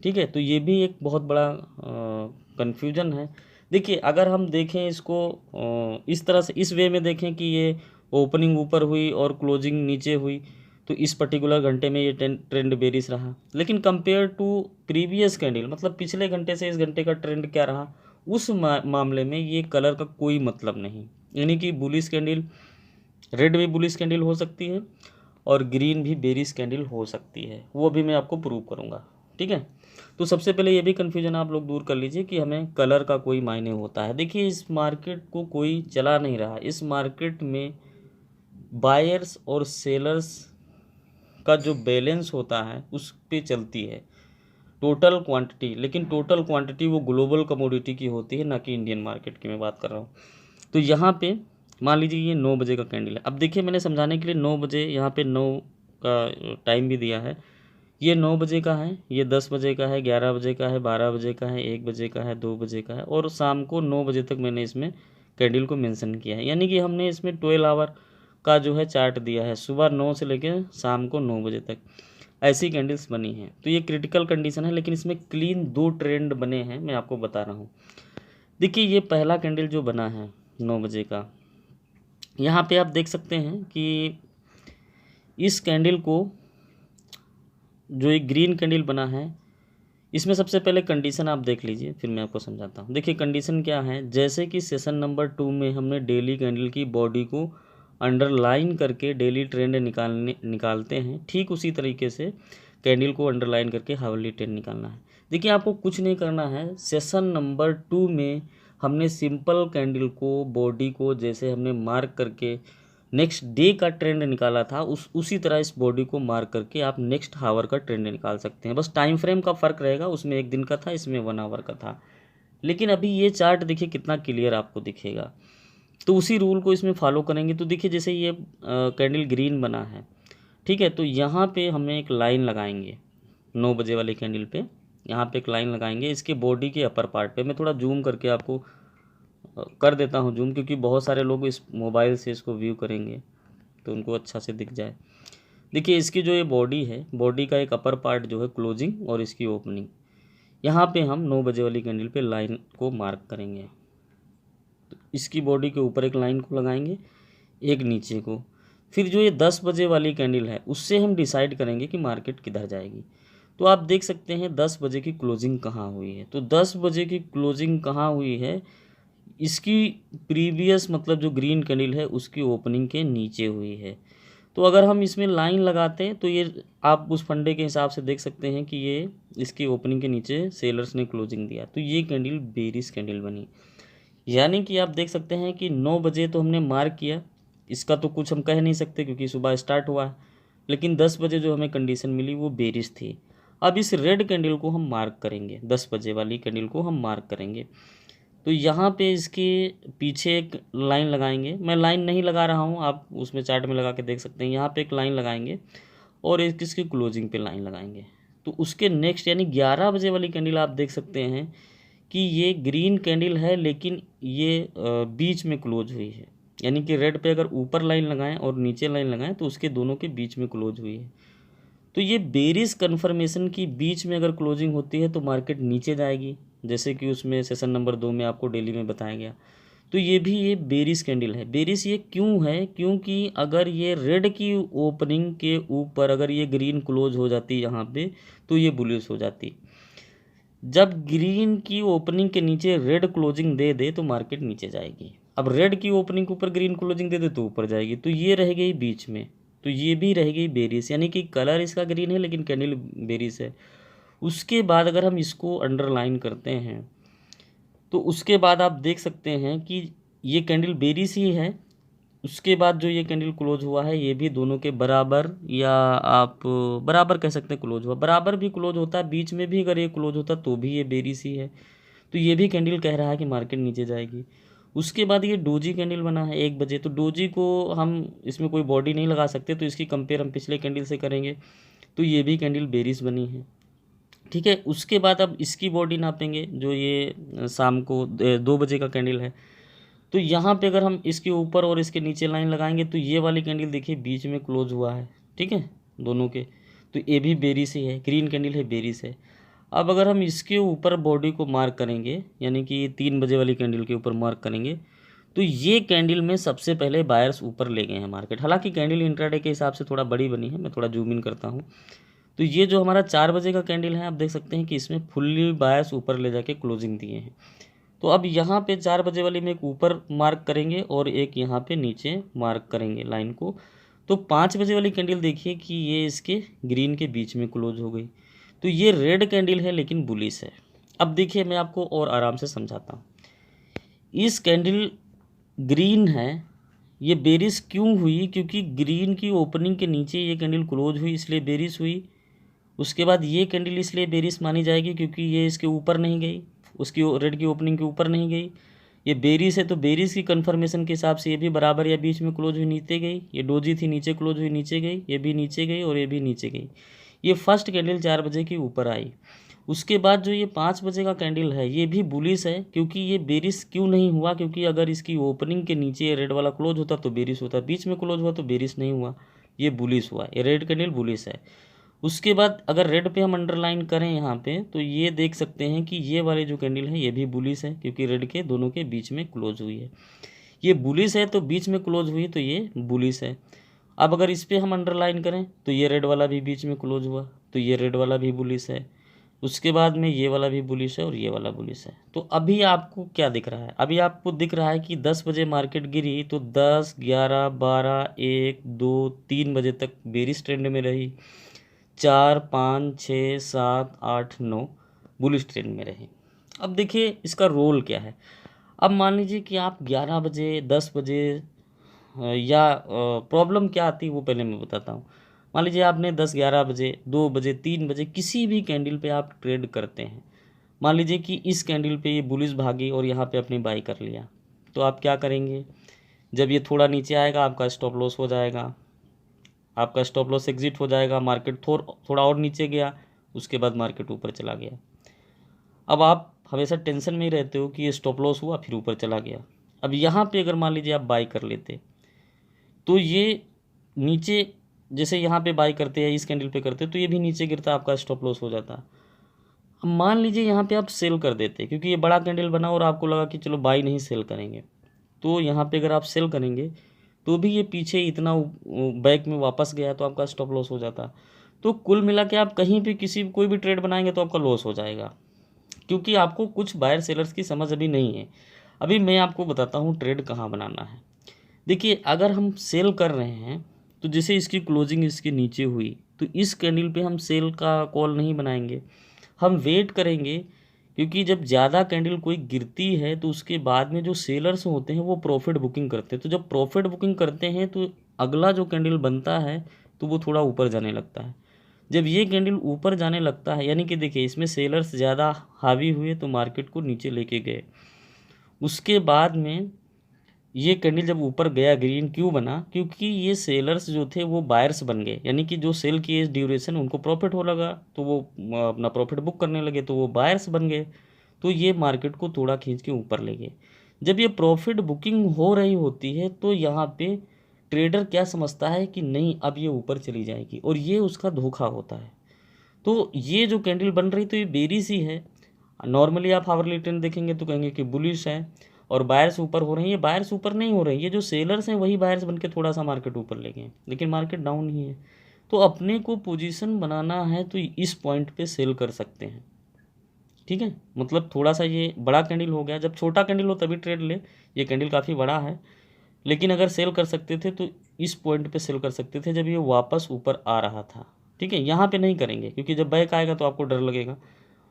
ठीक है, तो ये भी एक बहुत बड़ा कन्फ्यूजन है। देखिए, अगर हम देखें इसको इस तरह से, इस वे में देखें कि ये ओपनिंग ऊपर हुई और क्लोजिंग नीचे हुई, तो इस पर्टिकुलर घंटे में ये ट्रेंड बेरिश रहा। लेकिन कंपेयर टू प्रीवियस कैंडल, मतलब पिछले घंटे से इस घंटे का ट्रेंड क्या रहा, उस मामले में ये कलर का कोई मतलब नहीं। यानी कि बुलिश कैंडल, रेड भी बुलिश कैंडल हो सकती है और ग्रीन भी बेरिश कैंडल हो सकती है, वो भी मैं आपको प्रूव करूँगा। ठीक है, तो सबसे पहले ये भी कन्फ्यूजन आप लोग दूर कर लीजिए कि हमें कलर का कोई मायने होता है। देखिए, इस मार्केट को कोई चला नहीं रहा। इस मार्केट में बायर्स और सेलर्स का जो बैलेंस होता है उस पे चलती है टोटल क्वांटिटी। लेकिन टोटल क्वांटिटी वो ग्लोबल कमोडिटी की होती है, ना कि इंडियन मार्केट की मैं बात कर रहा हूँ। तो यहाँ पे मान लीजिए ये 9 बजे का कैंडल है। अब देखिए, मैंने समझाने के लिए 9 बजे यहाँ पे 9 का टाइम भी दिया है। ये 9 बजे का है, ये 10 बजे का है, 11 बजे का है, 12 बजे का है, 1 बजे का है, 2 बजे का है, और शाम को 9 बजे तक मैंने इसमें कैंडल को मेंशन किया है। यानी कि हमने इसमें 12 आवर का जो है चार्ट दिया है, सुबह 9 से लेकर शाम को 9 बजे तक ऐसी कैंडल्स बनी हैं। तो ये क्रिटिकल कंडीशन है, लेकिन इसमें क्लीन 2 ट्रेंड बने हैं, मैं आपको बता रहा हूँ। देखिए, ये पहला कैंडल जो बना है 9 बजे का, यहाँ पे आप देख सकते हैं कि इस कैंडल को, जो एक ग्रीन कैंडल बना है, इसमें सबसे पहले कंडीशन आप देख लीजिए, फिर मैं आपको समझाता हूँ। देखिए, कंडीशन क्या है, जैसे कि सेशन नंबर 2 में हमने डेली कैंडल की बॉडी को अंडरलाइन करके डेली ट्रेंड निकालते हैं, ठीक उसी तरीके से कैंडल को अंडरलाइन करके हावरली ट्रेंड निकालना है। देखिए, आपको कुछ नहीं करना है। सेशन नंबर 2 में हमने सिंपल कैंडल को, बॉडी को जैसे हमने मार्क करके नेक्स्ट डे का ट्रेंड निकाला था, उसी तरह इस बॉडी को मार्क करके आप नेक्स्ट हावर का ट्रेंड निकाल सकते हैं। बस टाइम फ्रेम का फ़र्क रहेगा, उसमें 1 दिन का था, इसमें 1 आवर का था। लेकिन अभी ये चार्ट देखिए कितना क्लियर आपको दिखेगा। तो उसी रूल को इसमें फॉलो करेंगे तो देखिए, जैसे ये कैंडल ग्रीन बना है, ठीक है, तो यहाँ पे हमें एक लाइन लगाएंगे 9 बजे वाले कैंडल पे। यहाँ पे एक लाइन लगाएंगे इसके बॉडी के अपर पार्ट पे। मैं थोड़ा जूम करके आपको कर देता हूँ जूम, क्योंकि बहुत सारे लोग इस मोबाइल से इसको व्यू करेंगे तो उनको अच्छा से दिख जाए। देखिए, इसकी जो ये बॉडी है, बॉडी का एक अपर पार्ट जो है क्लोजिंग और इसकी ओपनिंग, यहाँ पे हम 9 बजे वाली कैंडल पे लाइन को मार्क करेंगे। तो इसकी बॉडी के ऊपर एक लाइन को लगाएंगे, एक नीचे को। फिर जो ये 10 बजे वाली कैंडल है, उससे हम डिसाइड करेंगे कि मार्केट किधर जाएगी। तो आप देख सकते हैं 10 बजे की क्लोजिंग कहाँ हुई है। तो 10 बजे की क्लोजिंग कहाँ हुई है, इसकी प्रीवियस मतलब जो ग्रीन कैंडल है उसकी ओपनिंग के नीचे हुई है। तो अगर हम इसमें लाइन लगाते हैं तो ये आप उस फंडे के हिसाब से देख सकते हैं कि ये इसकी ओपनिंग के नीचे सेलर्स ने क्लोजिंग दिया, तो ये कैंडल बेरिश कैंडल बनी। यानी कि आप देख सकते हैं कि 9 बजे तो हमने मार्क किया, इसका तो कुछ हम कह नहीं सकते क्योंकि सुबह स्टार्ट हुआ है, लेकिन 10 बजे जो हमें कंडीशन मिली वो बेरिश थी। अब इस रेड कैंडल को हम मार्क करेंगे, 10 बजे वाली कैंडल को हम मार्क करेंगे। तो यहाँ पे इसके पीछे एक लाइन लगाएंगे। मैं लाइन नहीं लगा रहा हूँ, आप उसमें चार्ट में लगा के देख सकते हैं। यहाँ पे एक लाइन लगाएंगे और एक इसकी क्लोजिंग पे लाइन लगाएंगे। तो उसके नेक्स्ट यानी 11 बजे वाली कैंडल आप देख सकते हैं कि ये ग्रीन कैंडल है, लेकिन ये बीच में क्लोज हुई है। यानी कि रेड पे अगर ऊपर लाइन लगाएं और नीचे लाइन लगाएं तो उसके दोनों के बीच में क्लोज हुई है। तो ये बेरिश कन्फर्मेशन की बीच में अगर क्लोजिंग होती है तो मार्केट नीचे जाएगी, जैसे कि उसमें सेशन नंबर 2 में आपको डेली में बताया गया। तो ये भी ये बेरिश कैंडल है। बेरिश ये क्यों है, क्योंकि अगर ये रेड की ओपनिंग के ऊपर अगर ये ग्रीन क्लोज हो जाती यहाँ पे तो ये बुलिश हो जाती। जब ग्रीन की ओपनिंग के नीचे रेड क्लोजिंग दे दे तो मार्केट नीचे जाएगी। अब रेड की ओपनिंग के ऊपर ग्रीन क्लोजिंग दे दे तो ऊपर जाएगी। तो ये रह गई बीच में, तो ये भी रह गई बेरिश, यानी कि कलर इसका ग्रीन है लेकिन कैंडल बेरिश है। उसके बाद अगर हम इसको अंडरलाइन करते हैं तो उसके बाद आप देख सकते हैं कि ये कैंडल बेरिश ही है, उसके बाद जो ये कैंडल क्लोज हुआ है ये भी दोनों के बराबर, या आप बराबर कह सकते हैं क्लोज हुआ, बराबर भी क्लोज होता है, बीच में भी अगर ये क्लोज होता तो भी ये बेरिश ही है। तो ये भी कैंडल कह रहा है कि मार्केट नीचे जाएगी। उसके बाद ये डोजी कैंडल बना है 1 बजे, तो डोजी को हम इसमें कोई बॉडी नहीं लगा सकते, तो इसकी कंपेयर हम पिछले कैंडल से करेंगे, तो ये भी कैंडल बेरिश बनी है। ठीक है, उसके बाद अब इसकी बॉडी नापेंगे, जो ये शाम को 2 बजे का कैंडल है। तो यहाँ पे अगर हम इसके ऊपर और इसके नीचे लाइन लगाएंगे तो ये वाली कैंडल देखिए बीच में क्लोज हुआ है। ठीक है, दोनों के, तो ये भी बेरिश ही है, ग्रीन कैंडल है, बेरिश है। अब अगर हम इसके ऊपर बॉडी को मार्क करेंगे, यानी कि 3 बजे वाली कैंडल के ऊपर मार्क करेंगे, तो ये कैंडल में सबसे पहले बायर्स ऊपर ले गए हैं मार्केट। हालांकि कैंडल इंट्राडे के हिसाब से थोड़ा बड़ी बनी है, मैं थोड़ा जूम इन करता हूँ। तो ये जो हमारा 4 बजे का कैंडल है, आप देख सकते हैं कि इसमें फुल्ली बायर्स ऊपर ले जाके क्लोजिंग दिए हैं। तो अब यहाँ पे 4 बजे वाली में एक ऊपर मार्क करेंगे और एक यहाँ पे नीचे मार्क करेंगे लाइन को। तो 5 बजे वाली कैंडल देखिए कि ये इसके ग्रीन के बीच में क्लोज हो गई। तो ये रेड कैंडल है लेकिन बुलिश है। अब देखिए मैं आपको और आराम से समझाता हूँ। इस कैंडल ग्रीन है, ये बेरिश क्यों हुई? क्योंकि ग्रीन की ओपनिंग के नीचे ये कैंडल क्लोज हुई, इसलिए बेरिश हुई। उसके बाद ये कैंडल इसलिए बेरिश मानी जाएगी क्योंकि ये इसके ऊपर नहीं गई, उसकी रेड की ओपनिंग के ऊपर नहीं गई। ये बेरिश है तो बेरिश की कन्फर्मेशन के हिसाब से ये भी बराबर या बीच में क्लोज हुई, नीचे गई। ये डोजी थी, नीचे क्लोज हुई, नीचे गई। ये भी नीचे गई और ये भी नीचे गई। ये फर्स्ट कैंडल 4 बजे की ऊपर आई। उसके बाद जो ये 5 बजे का कैंडल है ये भी बुलिश है, क्योंकि ये बेरिश क्यों नहीं हुआ? क्योंकि अगर इसकी ओपनिंग के नीचे ये रेड वाला क्लोज होता तो बेरिश होता, बीच में क्लोज हुआ तो बेरिश नहीं हुआ, ये बुलिश हुआ। ये रेड कैंडल बुलिश है। उसके बाद अगर रेड पे हम अंडरलाइन करें यहाँ पे, तो ये देख सकते हैं कि ये वाले जो कैंडल है ये भी बुलिश है, क्योंकि रेड के दोनों के बीच में क्लोज हुई है। ये बुलिश है तो बीच में क्लोज हुई तो ये बुलिश है। अब अगर इस पे हम अंडरलाइन करें तो ये रेड वाला भी बीच में क्लोज हुआ, तो ये रेड वाला भी बुलिश है। उसके बाद में ये वाला भी बुलिश है और ये वाला बुलिश है। तो अभी आपको क्या दिख रहा है? अभी आपको दिख रहा है कि 10 बजे मार्केट गिरी तो 10, 11, 12, 1, 2, 3 बजे तक बेरिश ट्रेंड में रही। 4, 5, 6, 7, 8, 9 बुलिश ट्रेंड में रहे। अब देखिए इसका रोल क्या है। अब मान लीजिए कि आप 11 बजे, 10 बजे, या प्रॉब्लम क्या आती है वो पहले मैं बताता हूँ। मान लीजिए आपने 10, 11 बजे, 2 बजे, 3 बजे किसी भी कैंडल पे आप ट्रेड करते हैं। मान लीजिए कि इस कैंडल पे ये बुलिश भागी और यहाँ पे अपनी बाई कर लिया, तो आप क्या करेंगे? जब ये थोड़ा नीचे आएगा आपका स्टॉप लॉस हो जाएगा, आपका स्टॉप लॉस एग्जिट हो जाएगा। मार्केट थोड़ा और नीचे गया, उसके बाद मार्केट ऊपर चला गया। अब आप हमेशा टेंशन में ही रहते हो कि ये स्टॉप लॉस हुआ फिर ऊपर चला गया। अब यहाँ पे अगर मान लीजिए आप बाई कर लेते, तो ये नीचे, जैसे यहाँ पे बाई करते हैं, इस कैंडल पे करते तो ये भी नीचे गिरता, आपका स्टॉप लॉस हो जाता। अब मान लीजिए यहाँ पे आप सेल कर देते, क्योंकि ये बड़ा कैंडल बना और आपको लगा कि चलो बाई नहीं सेल करेंगे, तो यहाँ पे अगर आप सेल करेंगे तो भी ये पीछे इतना बैक में वापस गया तो आपका स्टॉप लॉस हो जाता। तो कुल मिला के आप कहीं भी कोई भी ट्रेड बनाएंगे तो आपका लॉस हो जाएगा, क्योंकि आपको कुछ बायर सेलर्स की समझ अभी नहीं है। अभी मैं आपको बताता हूँ ट्रेड कहाँ बनाना है। देखिए अगर हम सेल कर रहे हैं तो जैसे इसकी क्लोजिंग इसके नीचे हुई तो इस कैंडल पे हम सेल का कॉल नहीं बनाएंगे, हम वेट करेंगे। क्योंकि जब ज़्यादा कैंडल कोई गिरती है तो उसके बाद में जो सेलर्स होते हैं वो प्रॉफिट बुकिंग करते हैं। तो जब प्रॉफिट बुकिंग करते हैं तो अगला जो कैंडल बनता है तो वो थोड़ा ऊपर जाने लगता है। जब ये कैंडल ऊपर जाने लगता है, यानी कि देखिए इसमें सेलर्स ज़्यादा हावी हुए तो मार्केट को नीचे लेके गए। उसके बाद में ये कैंडल जब ऊपर गया, ग्रीन क्यों बना? क्योंकि ये सेलर्स जो थे वो बायर्स बन गए, यानी कि जो सेल किए ड्यूरेशन उनको प्रॉफिट हो लगा तो वो अपना प्रॉफिट बुक करने लगे, तो वो बायर्स बन गए। तो ये मार्केट को थोड़ा खींच के ऊपर ले गए। जब ये प्रॉफिट बुकिंग हो रही होती है तो यहाँ पे ट्रेडर क्या समझता है कि नहीं अब ये ऊपर चली जाएगी, और ये उसका धोखा होता है। तो ये जो कैंडल बन रही तो ये बेरिश ही है। नॉर्मली आप हावरली ट्रेंड देखेंगे तो कहेंगे कि बुलिश है और बायर्स ऊपर हो रहे हैं। ये बायर्स ऊपर नहीं हो रहे हैं, ये जो सेलर्स हैं वही बायर्स बन के थोड़ा सा मार्केट ऊपर ले गए, लेकिन मार्केट डाउन ही है। तो अपने को पोजीशन बनाना है तो इस पॉइंट पे सेल कर सकते हैं। ठीक है, मतलब थोड़ा सा ये बड़ा कैंडल हो गया, जब छोटा कैंडल हो तभी ट्रेड ले। ये कैंडल काफ़ी बड़ा है, लेकिन अगर सेल कर सकते थे तो इस पॉइंट पे सेल कर सकते थे जब ये वापस ऊपर आ रहा था। ठीक है, यहाँ पे नहीं करेंगे क्योंकि जब बैक आएगा तो आपको डर लगेगा।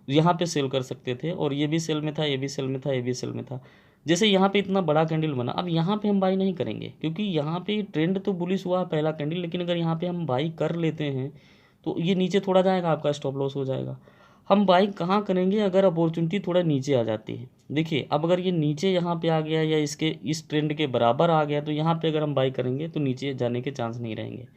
यहाँ पे सेल कर सकते थे, और ये भी सेल में था, ये भी सेल में था, ये भी सेल में था। जैसे यहाँ पे इतना बड़ा कैंडल बना, अब यहाँ पे हम बाई नहीं करेंगे क्योंकि यहाँ पे ट्रेंड तो बुलिश हुआ पहला कैंडल, लेकिन अगर यहाँ पे हम बाई कर लेते हैं तो ये नीचे थोड़ा जाएगा, आपका स्टॉप लॉस हो जाएगा। हम बाई कहाँ करेंगे अगर अपॉर्चुनिटी थोड़ा नीचे आ जाती है। देखिए अब अगर ये नीचे यहाँ पे आ गया या इसके इस ट्रेंड के बराबर आ गया तो यहाँ पे अगर हम बाई करेंगे तो नीचे जाने के चांस नहीं रहेंगे।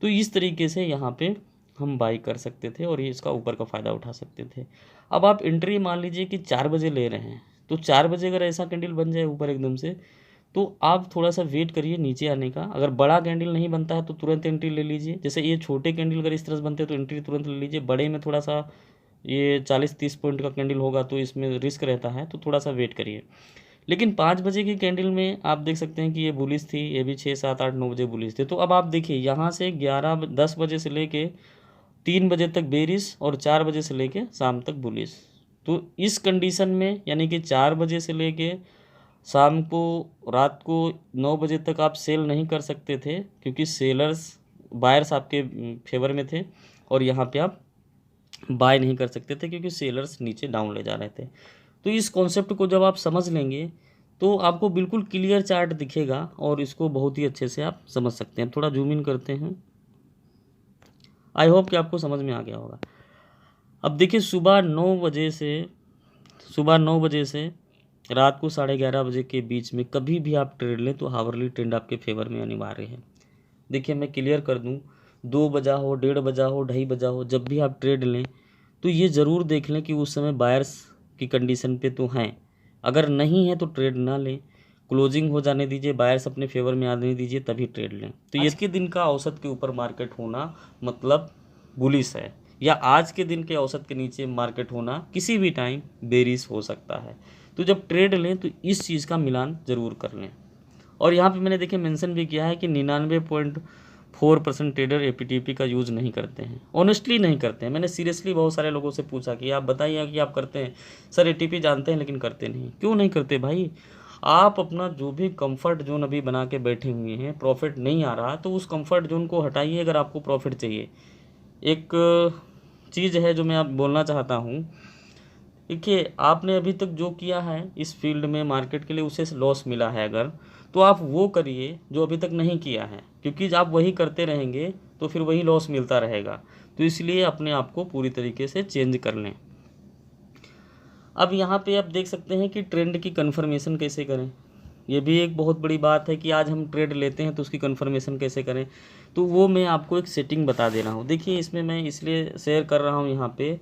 तो इस तरीके से यहाँ पे हम बाई कर सकते थे और ये इसका ऊपर का फ़ायदा उठा सकते थे। अब आप एंट्री मान लीजिए कि 4 बजे ले रहे हैं, तो 4 बजे अगर ऐसा कैंडल बन जाए ऊपर एकदम से, तो आप थोड़ा सा वेट करिए नीचे आने का। अगर बड़ा कैंडल नहीं बनता है तो तुरंत एंट्री ले लीजिए। जैसे ये छोटे कैंडल अगर इस तरह से बनते हैं तो एंट्री तुरंत ले लीजिए। बड़े में थोड़ा सा ये 40-30 पॉइंट का कैंडल होगा तो इसमें रिस्क रहता है, तो थोड़ा सा वेट करिए। लेकिन 5 बजे की कैंडल में आप देख सकते हैं कि ये बुलिश थी, ये भी 6, 7, 8, 9 बजे बुलिश थे। तो अब आप देखिए यहाँ से 10 बजे से लेके 3 बजे तक बेरिश और 4 बजे से लेके शाम तक बुलिश। तो इस कंडीशन में यानी कि 4 बजे से लेके शाम को रात को 9 बजे तक आप सेल नहीं कर सकते थे क्योंकि सेलर्स बायर्स आपके फेवर में थे, और यहाँ पे आप बाय नहीं कर सकते थे क्योंकि सेलर्स नीचे डाउन ले जा रहे थे। तो इस कॉन्सेप्ट को जब आप समझ लेंगे तो आपको बिल्कुल क्लियर चार्ट दिखेगा और इसको बहुत ही अच्छे से आप समझ सकते हैं। थोड़ा जूम इन करते हैं, आई होप कि आपको समझ में आ गया होगा। अब देखिए सुबह 9 बजे से रात को 11:30 बजे के बीच में कभी भी आप ट्रेड लें तो हावरली ट्रेंड आपके फेवर में अनिवार्य है। देखिए मैं क्लियर कर दूं, 2 बजा हो, 1:30 बजा हो, 2:30 बजा हो, जब भी आप ट्रेड लें तो ये ज़रूर देख लें कि उस समय बायर्स की कंडीशन पे तो हैं। अगर नहीं है तो ट्रेड ना लें, क्लोजिंग हो जाने दीजिए, बायर्स अपने फेवर में आने दीजिए, तभी ट्रेड लें। तो ये के दिन का औसत के ऊपर मार्केट होना मतलब बुलिश है, या आज के दिन के औसत के नीचे मार्केट होना किसी भी टाइम बेरिश हो सकता है। तो जब ट्रेड लें तो इस चीज़ का मिलान ज़रूर कर लें। और यहाँ पे मैंने देखिए मेंशन भी किया है कि 99.4% ट्रेडर एपीटीपी का यूज़ नहीं करते हैं, ऑनेस्टली नहीं करते हैं। मैंने सीरियसली बहुत सारे लोगों से पूछा कि आप बताइए कि आप करते हैं सर, एटीपी जानते हैं लेकिन करते नहीं। क्यों नहीं करते भाई? आप अपना जो भी कंफर्ट जोन अभी बना के बैठे हुए हैं, प्रॉफिट नहीं आ रहा तो उस कंफर्ट जोन को हटाइए अगर आपको प्रॉफिट चाहिए। एक चीज़ है जो मैं आप बोलना चाहता हूँ, देखिए आपने अभी तक जो किया है इस फील्ड में मार्केट के लिए उसे लॉस मिला है अगर, तो आप वो करिए जो अभी तक नहीं किया है, क्योंकि जब आप वही करते रहेंगे तो फिर वही लॉस मिलता रहेगा। तो इसलिए अपने आप को पूरी तरीके से चेंज कर लें। अब यहाँ पे आप देख सकते हैं कि ट्रेंड की कन्फर्मेशन कैसे करें। ये भी एक बहुत बड़ी बात है कि आज हम ट्रेड लेते हैं तो उसकी कन्फर्मेशन कैसे करें, तो वो मैं आपको एक सेटिंग बता दे रहा हूँ। देखिए इसमें मैं इसलिए शेयर कर रहा हूँ यहाँ पे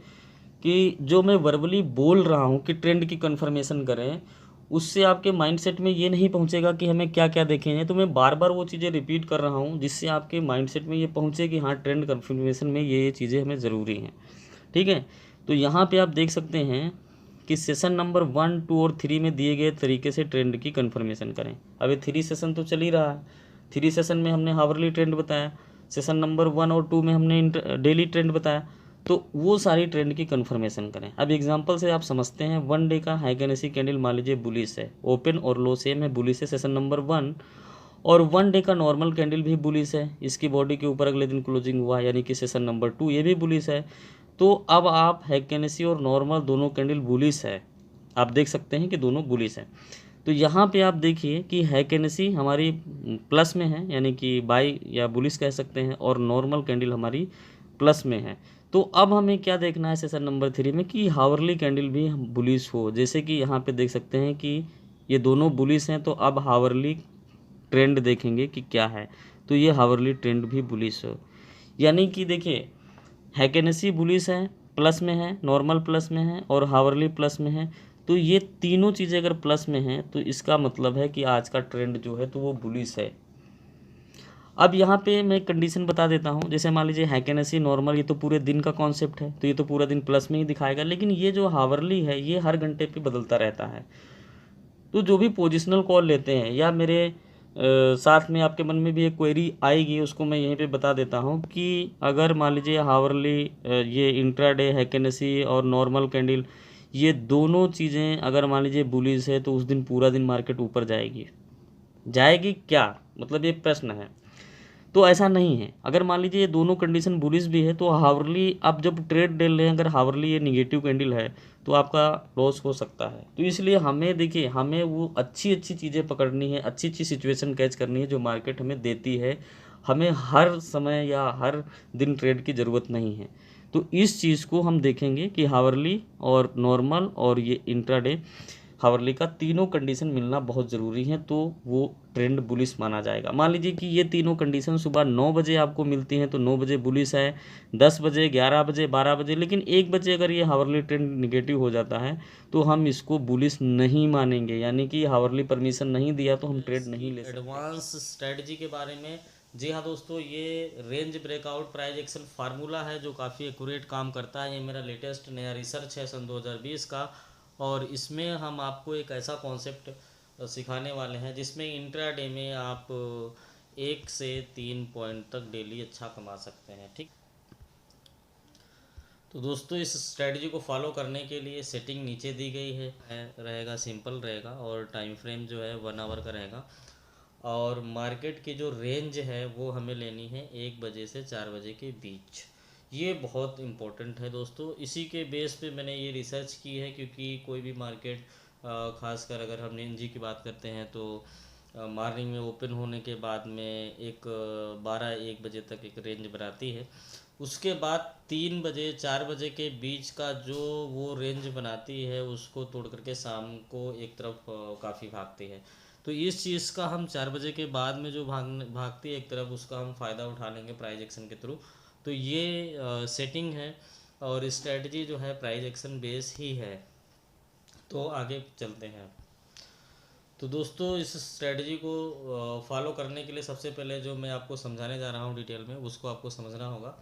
कि जो मैं वर्बली बोल रहा हूँ कि ट्रेंड की कन्फर्मेशन करें, उससे आपके माइंडसेट में ये नहीं पहुँचेगा कि हमें क्या क्या देखेंगे। तो मैं बार बार वो चीज़ें रिपीट कर रहा हूँ जिससे आपके माइंडसेट में ये पहुँचे कि हाँ ट्रेंड कन्फर्मेशन में ये चीज़ें हमें ज़रूरी हैं। ठीक है, तो यहाँ पे आप देख सकते हैं कि सेशन नंबर 1, 2 और 3 में दिए गए तरीके से ट्रेंड की कन्फर्मेशन करें। अभी 3 सेशन तो चल ही रहा है। 3 सेशन में हमने हावरली ट्रेंड बताया, सेशन नंबर 1 और 2 में हमने डेली ट्रेंड बताया, तो वो सारी ट्रेंड की कन्फर्मेशन करें। अब एग्जांपल से आप समझते हैं, 1 डे का हाइगेनेसी कैंडल मान लीजिए बुलिश है, ओपन और लो सेम है, बुलिश है सेशन नंबर 1, और 1 डे का नॉर्मल कैंडल भी बुलिश है, इसकी बॉडी के ऊपर अगले दिन क्लोजिंग हुआ यानी कि सेशन नंबर 2 ये भी बुलिश है। तो अब आप हैकेनेसी और नॉर्मल दोनों कैंडल बुलिश है, आप देख सकते हैं कि दोनों बुलिश है। तो यहाँ पे आप देखिए कि हैकेनेसी हमारी प्लस में है यानी कि बाई या बुलिश कह सकते हैं, और नॉर्मल कैंडल हमारी प्लस में है। तो अब हमें क्या देखना है सेशन नंबर 3 में कि हावरली कैंडल भी बुलिश हो। जैसे कि यहाँ पे देख सकते हैं कि ये दोनों बुलिश हैं, तो अब हावरली ट्रेंड देखेंगे कि क्या है, तो ये हावरली ट्रेंड भी बुलिश हो। यानी कि देखिए हैकेनेसी बुलिश है, प्लस में है, नॉर्मल प्लस में है और हावरली प्लस में है। तो ये तीनों चीज़ें अगर प्लस में हैं तो इसका मतलब है कि आज का ट्रेंड जो है तो वो बुलिश है। अब यहाँ पे मैं कंडीशन बता देता हूँ। जैसे मान लीजिए हैकेनेसी नॉर्मल, ये तो पूरे दिन का कॉन्सेप्ट है, तो ये तो पूरा दिन प्लस में ही दिखाएगा, लेकिन ये जो हावरली है ये हर घंटे पे बदलता रहता है। तो जो भी पोजिशनल कॉल लेते हैं, या मेरे साथ में आपके मन में भी एक क्वेरी आएगी, उसको मैं यहीं पे बता देता हूँ कि अगर मान लीजिए हावरली ये इंट्राडे हैकेनेसी और नॉर्मल कैंडल ये दोनों चीज़ें अगर मान लीजिए बुलिश है तो उस दिन पूरा दिन मार्केट ऊपर जाएगी क्या, मतलब ये प्रश्न है। तो ऐसा नहीं है। अगर मान लीजिए ये दोनों कंडीशन बुलिश भी है तो हावरली आप जब ट्रेड ले रहे हैं, अगर हावरली ये निगेटिव कैंडल है तो आपका लॉस हो सकता है। तो इसलिए हमें देखिए, हमें वो अच्छी अच्छी चीज़ें पकड़नी है, अच्छी अच्छी सिचुएशन कैच करनी है जो मार्केट हमें देती है। हमें हर समय या हर दिन ट्रेड की ज़रूरत नहीं है। तो इस चीज़ को हम देखेंगे कि हावरली और नॉर्मल और ये इंट्राडे हावरली का तीनों कंडीशन मिलना बहुत ज़रूरी है, तो वो ट्रेंड बुलिश माना जाएगा। मान लीजिए कि ये तीनों कंडीशन सुबह 9 बजे आपको मिलती हैं तो 9 बजे बुलिश है, 10 बजे, 11 बजे, 12 बजे, लेकिन 1 बजे अगर ये हावरली ट्रेंड निगेटिव हो जाता है तो हम इसको बुलिश नहीं मानेंगे, यानी कि हावरली परमिशन नहीं दिया तो हम ट्रेड नहीं ले सकते। एडवांस स्ट्रेटजी के बारे में, जी हाँ दोस्तों, ये range breakout price action formula है जो काफ़ी एक्यूरेट काम करता है। ये मेरा लेटेस्ट नया रिसर्च है सन 2020 का, और इसमें हम आपको एक ऐसा कॉन्सेप्ट सिखाने वाले हैं जिसमें इंट्राडे में आप 1 से 3 पॉइंट तक डेली अच्छा कमा सकते हैं। ठीक, तो दोस्तों इस स्ट्रेटजी को फॉलो करने के लिए सेटिंग नीचे दी गई है, रहेगा सिंपल रहेगा, और टाइम फ्रेम जो है 1 आवर का रहेगा, और मार्केट की जो रेंज है वो हमें लेनी है 1 बजे से 4 बजे के बीच। ये बहुत इम्पोर्टेंट है दोस्तों, इसी के बेस पे मैंने ये रिसर्च की है, क्योंकि कोई भी मार्केट खासकर अगर हम एनजी की बात करते हैं तो मॉर्निंग में ओपन होने के बाद में एक 12-1 बजे तक एक रेंज बनाती है, उसके बाद 3 बजे 4 बजे के बीच का जो वो रेंज बनाती है उसको तोड़ करके शाम को एक तरफ काफ़ी भागती है। तो इस चीज़ का हम 4 बजे के बाद में जो भागती है एक तरफ, उसका हम फ़ायदा उठा लेंगे प्राइस एक्शन के थ्रू। तो ये सेटिंग है और स्ट्रेटजी जो है प्राइस एक्शन बेस ही है। तो आगे चलते हैं। तो दोस्तों इस स्ट्रेटजी को फॉलो करने के लिए सबसे पहले जो मैं आपको समझाने जा रहा हूँ डिटेल में, उसको आपको समझना होगा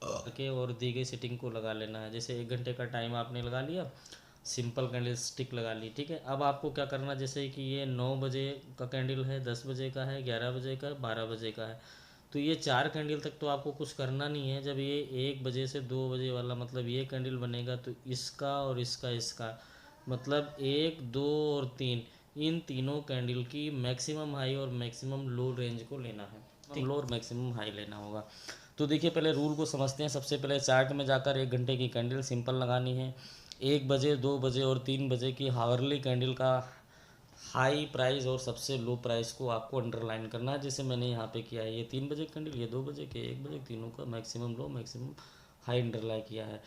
के, और दी गई सेटिंग को लगा लेना है। जैसे 1 घंटे का टाइम आपने लगा लिया, सिंपल कैंडल स्टिक लगा ली, ठीक है। अब आपको क्या करना, जैसे कि ये 9 बजे का कैंडल है, 10 बजे का है, 11 बजे का है, 12 बजे का है, तो ये 4 कैंडल तक तो आपको कुछ करना नहीं है। जब ये 1 बजे से 2 बजे वाला मतलब ये कैंडल बनेगा तो इसका और इसका मतलब 1, 2 और 3, इन तीनों कैंडल की मैक्सिमम हाई और मैक्सिमम लो रेंज को लेना है, लो और मैक्सिमम हाई लेना होगा। तो देखिए पहले रूल को समझते हैं। सबसे पहले चार्ट में जाकर 1 घंटे की कैंडल सिंपल लगानी है। 1 बजे, 2 बजे और 3 बजे की हावरली कैंडल का हाई प्राइस और सबसे लो प्राइस को आपको अंडरलाइन करना है, जैसे मैंने यहाँ पे किया है। ये 3 बजे कैंडल, ये 2 बजे के, 1 बजे, तीनों का मैक्सिमम लो मैक्सिमम हाई अंडरलाइन किया है।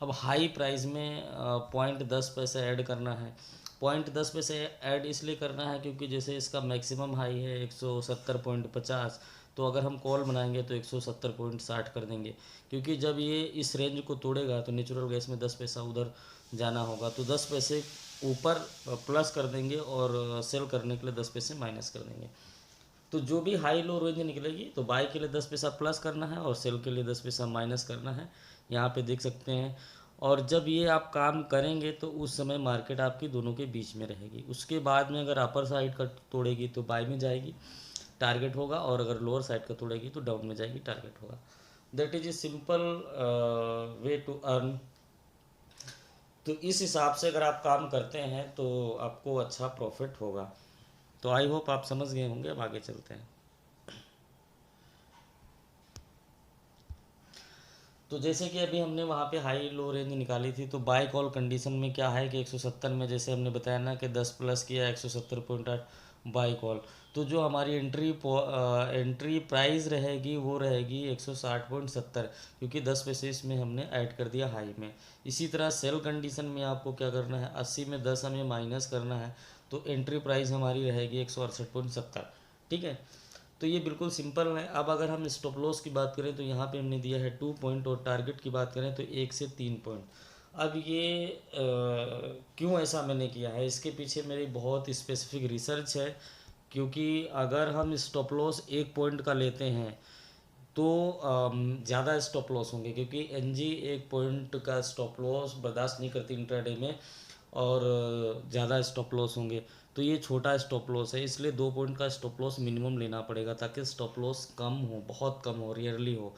अब हाई प्राइस में 0.10 पैसे ऐड करना है। 0.10 पैसे ऐड इसलिए करना है क्योंकि जैसे इसका मैक्सिमम हाई है 170.50, तो अगर हम कॉल बनाएंगे तो 170.60 कर देंगे, क्योंकि जब ये इस रेंज को तोड़ेगा तो नेचुरल गैस में 10 पैसा उधर जाना होगा, तो 10 पैसे ऊपर प्लस कर देंगे और सेल करने के लिए 10 पैसे माइनस कर देंगे। तो जो भी हाई लो रेंज निकलेगी तो बाई के लिए 10 पैसा प्लस करना है और सेल के लिए 10 पैसा माइनस करना है, यहाँ पे देख सकते हैं। और जब ये आप काम करेंगे तो उस समय मार्केट आपकी दोनों के बीच में रहेगी। उसके बाद में अगर अपर साइड का तोड़ेगी तो बाई में जाएगी, टारगेट होगा, और अगर लोअर साइड का तोड़ेगी तो डाउन में जाएगी, टारगेट होगा। That is a simple way to earn. तो इस हिसाब से अगर आप काम करते हैं तो आपको अच्छा प्रॉफिट होगा। तो आई होप आप समझ गए होंगे। अब आगे चलते हैं। तो जैसे कि अभी हमने वहाँ पे हाई लो रेंज निकाली थी, तो बाय कॉल कंडीशन में क्या है कि 170 में जैसे हमने बताया ना कि 10 प्लस किया 170.8 बाय कॉल, तो जो हमारी एंट्री प्राइस रहेगी वो रहेगी 160.70, क्योंकि 10 पैसे इसमें हमने ऐड कर दिया हाई में। इसी तरह सेल कंडीशन में आपको क्या करना है, 80 में 10 हमें माइनस करना है, तो एंट्री प्राइस हमारी रहेगी 168.70, ठीक है। तो ये बिल्कुल सिंपल है। अब अगर हम स्टॉप लॉस की बात करें तो यहाँ पे हमने दिया है 2 पॉइंट, और टारगेट की बात करें तो 1 से 3 पॉइंट। अब ये क्यों ऐसा मैंने किया है, इसके पीछे मेरी बहुत स्पेसिफिक रिसर्च है। क्योंकि अगर हम स्टॉप लॉस 1 पॉइंट का लेते हैं तो ज़्यादा स्टॉप लॉस होंगे, क्योंकि एनजी 1 पॉइंट का स्टॉप लॉस बर्दाश्त नहीं करती इंट्राडे में, और ज़्यादा स्टॉप लॉस होंगे। तो ये छोटा स्टॉप लॉस है, इसलिए 2 पॉइंट का स्टॉप लॉस मिनिमम लेना पड़ेगा, ताकि स्टॉप लॉस कम हो, बहुत कम हो, रेयरली हो।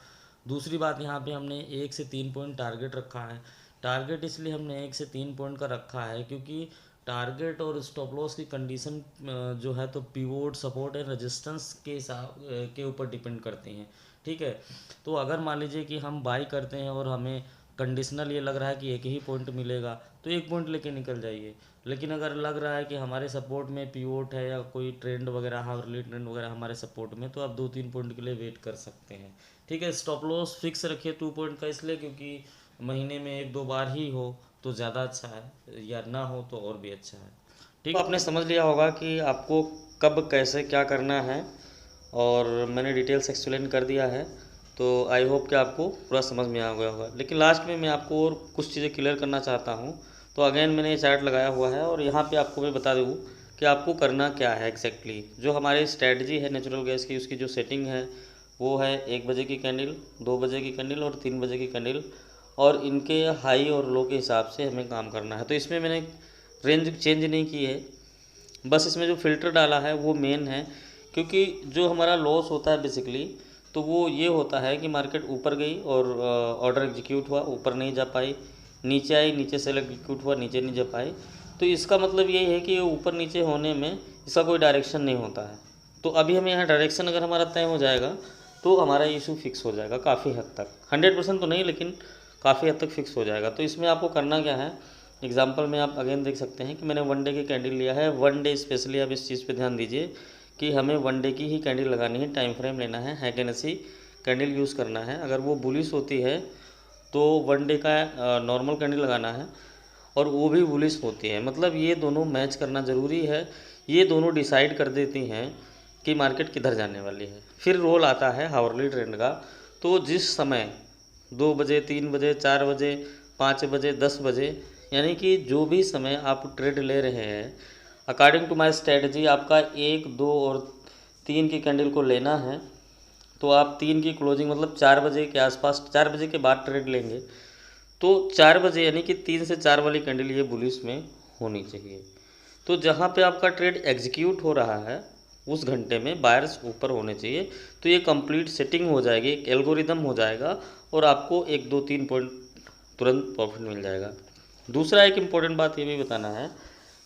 दूसरी बात, यहाँ पे हमने 1 से 3 पॉइंट टारगेट रखा है। टारगेट इसलिए हमने 1 से 3 पॉइंट का रखा है क्योंकि टारगेट और स्टॉप लॉस की कंडीशन जो है तो पिवोट, सपोर्ट एंड रेजिस्टेंस के हिसाब के ऊपर डिपेंड करती हैं। ठीक है, तो अगर मान लीजिए कि हम बाई करते हैं और हमें कंडीशनल ये लग रहा है कि एक ही पॉइंट मिलेगा तो एक पॉइंट लेके निकल जाइए। लेकिन अगर लग रहा है कि हमारे सपोर्ट में पिवोट है या कोई ट्रेंड वगैरह, हार्ली ट्रेंड वगैरह हमारे सपोर्ट में, तो आप 2-3 पॉइंट के लिए वेट कर सकते हैं। ठीक है, स्टॉप लॉस फिक्स रखिए 2 पॉइंट का, इसलिए क्योंकि महीने में 1-2 बार ही हो तो ज़्यादा अच्छा है, या ना हो तो और भी अच्छा है। ठीक, आपने समझ लिया होगा कि आपको कब कैसे क्या करना है, और मैंने डिटेल्स एक्सप्लेन कर दिया है, तो आई होप कि आपको पूरा समझ में आ गया होगा। लेकिन लास्ट में मैं आपको और कुछ चीज़ें क्लियर करना चाहता हूँ। तो अगेन मैंने ये चार्ट लगाया हुआ है और यहाँ पे आपको मैं बता दूँ कि आपको करना क्या है एग्जैक्टली। जो हमारी स्ट्रैटेजी है नेचुरल गैस की, उसकी जो सेटिंग है वो है 1 बजे की कैंडल, 2 बजे की कैंडल और 3 बजे की कैंडल, और इनके हाई और लो के हिसाब से हमें काम करना है। तो इसमें मैंने रेंज चेंज नहीं की है, बस इसमें जो फ़िल्टर डाला है वो मेन है, क्योंकि जो हमारा लॉस होता है बेसिकली तो वो ये होता है कि मार्केट ऊपर गई और ऑर्डर एग्जीक्यूट हुआ, ऊपर नहीं जा पाई, नीचे आई, नीचे सेल एग्जीक्यूट हुआ, नीचे नहीं जा पाई। तो इसका मतलब ये है कि ऊपर नीचे होने में इसका कोई डायरेक्शन नहीं होता है। तो अभी हमें यहाँ डायरेक्शन अगर हमारा तय हो जाएगा तो हमारा इशू फिक्स हो जाएगा काफ़ी हद तक, 100% तो नहीं लेकिन काफ़ी हद तक फिक्स हो जाएगा। तो इसमें आपको करना क्या है, एग्जांपल में आप अगेन देख सकते हैं कि मैंने 1 डे की कैंडल लिया है। 1 डे स्पेशली आप इस चीज़ पे ध्यान दीजिए कि हमें 1 डे की ही कैंडल लगानी है, टाइम फ्रेम लेना है, हैकेनेसी कैंडल यूज़ करना है। अगर वो बुलिश होती है तो 1 डे का नॉर्मल कैंडल लगाना है, और वो भी बुलिश होती है, मतलब ये दोनों मैच करना ज़रूरी है। ये दोनों डिसाइड कर देती हैं कि मार्केट किधर जाने वाली है। फिर रोल आता है हावरली ट्रेंड का, तो जिस समय 2 बजे, 3 बजे, 4 बजे, 5 बजे, 10 बजे, यानी कि जो भी समय आप ट्रेड ले रहे हैं, अकॉर्डिंग टू माय स्ट्रेटजी आपका 1, 2 और 3 की कैंडल को लेना है। तो आप 3 की क्लोजिंग मतलब 4 बजे के आसपास, 4 बजे के बाद ट्रेड लेंगे तो 4 बजे यानी कि 3 से 4 वाली कैंडल ये बुलिश में होनी चाहिए। तो जहाँ पे आपका ट्रेड एग्जीक्यूट हो रहा है उस घंटे में बायर्स ऊपर होने चाहिए। तो ये कंप्लीट सेटिंग हो जाएगी, एक एल्गोरिदम हो जाएगा, और आपको 1, 2, 3 पॉइंट तुरंत प्रॉफिट मिल जाएगा। दूसरा एक इम्पॉर्टेंट बात ये भी बताना है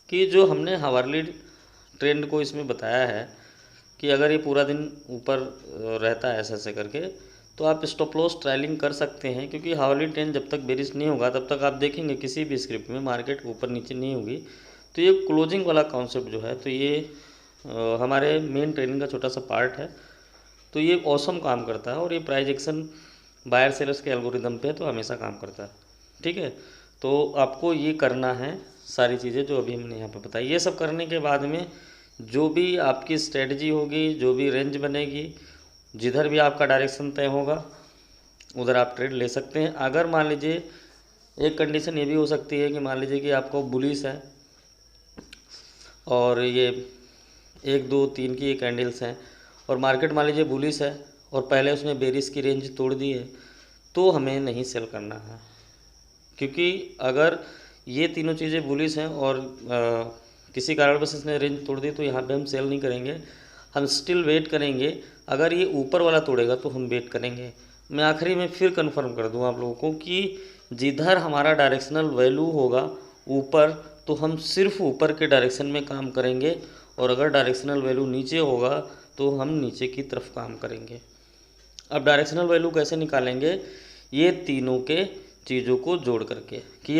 कि जो हमने हावरली ट्रेंड को इसमें बताया है कि अगर ये पूरा दिन ऊपर रहता है ऐसे करके, तो आप स्टॉप लॉस ट्रायलिंग कर सकते हैं, क्योंकि हावरली ट्रेंड जब तक बेरिश नहीं होगा तब तक आप देखेंगे किसी भी स्क्रिप्ट में मार्केट ऊपर नीचे नहीं होगी। तो ये क्लोजिंग वाला कॉन्सेप्ट जो है, तो ये हमारे मेन ट्रेनिंग का छोटा सा पार्ट है। तो ये ऑसम काम करता है, और ये प्राइस एक्शन बायर सेलर्स के एल्गोरिदम पे तो हमेशा काम करता है। ठीक है, तो आपको ये करना है सारी चीज़ें जो अभी हमने यहाँ पे बताई। ये सब करने के बाद में जो भी आपकी स्ट्रेटजी होगी, जो भी रेंज बनेगी, जिधर भी आपका डायरेक्शन तय होगा उधर आप ट्रेड ले सकते हैं। अगर मान लीजिए एक कंडीशन ये भी हो सकती है कि मान लीजिए कि आपको बुलिश है और ये 1, 2, 3 की ये कैंडल्स हैं, और मार्केट मान लीजिए बुलिश है और पहले उसने बेरिश की रेंज तोड़ दी है, तो हमें नहीं सेल करना है। क्योंकि अगर ये तीनों चीज़ें बुलिश हैं और किसी कारणवश इसने रेंज तोड़ दी तो यहाँ पे हम सेल नहीं करेंगे, हम स्टिल वेट करेंगे। अगर ये ऊपर वाला तोड़ेगा तो हम वेट करेंगे। मैं आखिरी में फिर कंफर्म कर दूँ आप लोगों को कि जिधर हमारा डायरेक्शनल वैल्यू होगा ऊपर, तो हम सिर्फ ऊपर के डायरेक्शन में काम करेंगे, और अगर डायरेक्शनल वैल्यू नीचे होगा तो हम नीचे की तरफ काम करेंगे। अब डायरेक्शनल वैल्यू कैसे निकालेंगे, ये तीनों के चीज़ों को जोड़ करके कि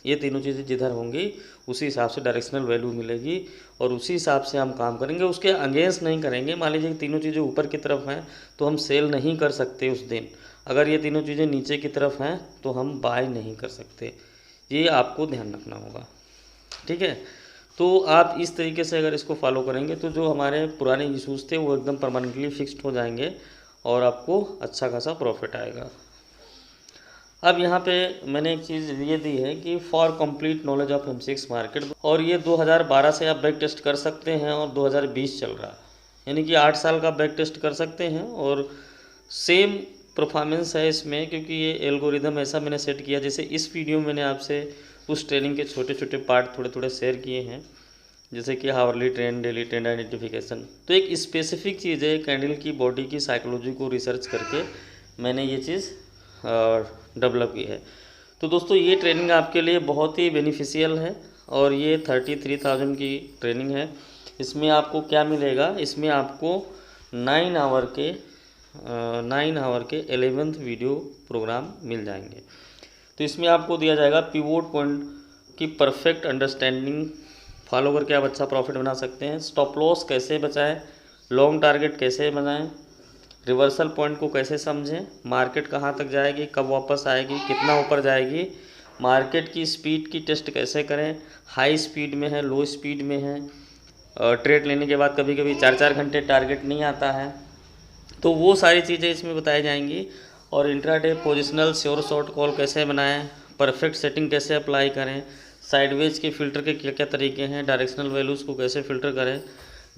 ये तीनों चीज़ें जिधर होंगी उसी हिसाब से डायरेक्शनल वैल्यू मिलेगी, और उसी हिसाब से हम काम करेंगे, उसके अगेंस्ट नहीं करेंगे। मान लीजिए कि तीनों चीज़ें ऊपर की तरफ हैं तो हम सेल नहीं कर सकते उस दिन। अगर ये तीनों चीज़ें नीचे की तरफ हैं तो हम बाय नहीं कर सकते, ये आपको ध्यान रखना होगा। ठीक है, तो आप इस तरीके से अगर इसको फॉलो करेंगे तो जो हमारे पुराने इशूज़ थे वो एकदम परमानेंटली फिक्स्ड हो जाएंगे, और आपको अच्छा खासा प्रॉफिट आएगा। अब यहाँ पे मैंने एक चीज़ ये दी है कि for complete knowledge of M6 market, और ये 2012 से आप बैक टेस्ट कर सकते हैं, और 2020 चल रहा है, यानी कि 8 साल का बैक टेस्ट कर सकते हैं, और सेम परफॉर्मेंस है इसमें, क्योंकि ये एल्गोरिदम ऐसा मैंने सेट किया। जैसे इस वीडियो में मैंने आपसे उस ट्रेनिंग के छोटे छोटे पार्ट थोड़े थोड़े शेयर किए हैं, जैसे कि hourly trend, daily trend identification. तो एक स्पेसिफिक चीज़ है, कैंडल की बॉडी की साइकोलॉजी को रिसर्च करके मैंने ये चीज़ डेवलप की है। तो दोस्तों ये ट्रेनिंग आपके लिए बहुत ही बेनिफिशियल है, और ये 33,000 की ट्रेनिंग है। इसमें आपको क्या मिलेगा, इसमें आपको 9 आवर के 11th वीडियो प्रोग्राम मिल जाएंगे। तो इसमें आपको दिया जाएगा पिवोट पॉइंट की परफेक्ट अंडरस्टैंडिंग फॉलो करके आप अच्छा प्रॉफिट बना सकते हैं। स्टॉप लॉस कैसे बचाएं, लॉन्ग टारगेट कैसे बनाएं, रिवर्सल पॉइंट को कैसे समझें, मार्केट कहां तक जाएगी, कब वापस आएगी, कितना ऊपर जाएगी, मार्केट की स्पीड की टेस्ट कैसे करें, हाई स्पीड में है, लो स्पीड में है, ट्रेड लेने के बाद कभी कभी 4-4 घंटे टारगेट नहीं आता है, तो वो सारी चीज़ें इसमें बताई जाएंगी। और intraday positional sure short call कैसे बनाएं, परफेक्ट सेटिंग कैसे अप्लाई करें, साइडवेज के फ़िल्टर के क्या क्या तरीके हैं, डायरेक्शनल वैल्यूज़ को कैसे फ़िल्टर करें,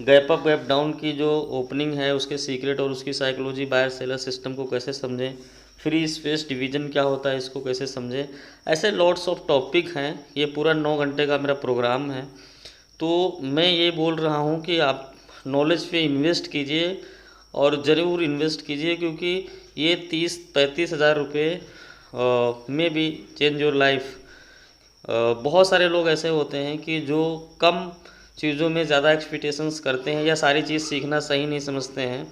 गैप अप गैप डाउन की जो ओपनिंग है उसके सीक्रेट और उसकी साइकोलॉजी, बायर सेलर सिस्टम को कैसे समझें, फ्री स्पेस डिवीजन क्या होता है इसको कैसे समझें। ऐसे लॉट्स ऑफ टॉपिक हैं। ये पूरा 9 घंटे का मेरा प्रोग्राम है। तो मैं ये बोल रहा हूँ कि आप नॉलेज पे इन्वेस्ट कीजिए और ज़रूर इन्वेस्ट कीजिए, क्योंकि ये 30-35 हज़ार रुपये में भी चेंज योर लाइफ। बहुत सारे लोग ऐसे होते हैं कि जो कम चीज़ों में ज़्यादा एक्सपेक्टेशंस करते हैं या सारी चीज़ सीखना सही नहीं समझते हैं,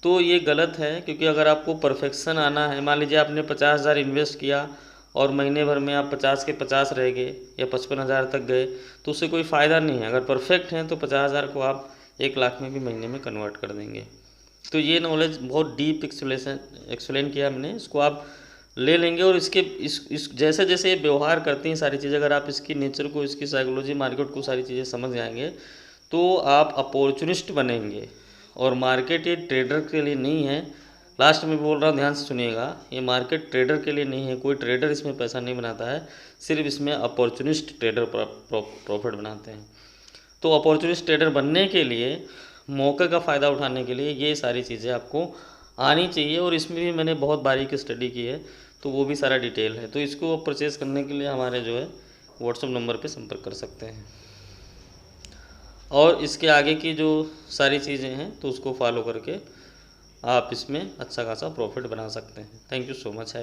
तो ये गलत है। क्योंकि अगर आपको परफेक्शन आना है, मान लीजिए आपने 50,000 इन्वेस्ट किया और महीने भर में आप 50 के 50 रह गए या 55,000 तक गए, तो उससे कोई फ़ायदा नहीं है। अगर परफेक्ट हैं तो 50,000 को आप 1 लाख में भी महीने में कन्वर्ट कर देंगे। तो ये नॉलेज बहुत डीप एक्सप्लेन किया हमने, इसको आप ले लेंगे। और इसके इस जैसे जैसे ये व्यवहार करती हैं सारी चीज़ें, अगर आप इसकी नेचर को, इसकी साइकोलॉजी, मार्केट को सारी चीज़ें समझ जाएंगे तो आप अपॉर्चुनिस्ट बनेंगे। और मार्केट ये ट्रेडर के लिए नहीं है। लास्ट में बोल रहा हूँ, ध्यान से सुनिएगा, ये मार्केट ट्रेडर के लिए नहीं है। कोई ट्रेडर इसमें पैसा नहीं बनाता है, सिर्फ इसमें अपॉर्चुनिस्ट ट्रेडर प्रॉफिट बनाते हैं। तो अपॉर्चुनिस्ट ट्रेडर बनने के लिए, मौके का फ़ायदा उठाने के लिए ये सारी चीज़ें आपको आनी चाहिए। और इसमें भी मैंने बहुत बारीकी स्टडी की है, तो वो भी सारा डिटेल है। तो इसको परचेज़ करने के लिए हमारे जो है व्हाट्सएप नंबर पे संपर्क कर सकते हैं। और इसके आगे की जो सारी चीज़ें हैं तो उसको फॉलो करके आप इसमें अच्छा खासा प्रॉफिट बना सकते हैं। थैंक यू सो मच है।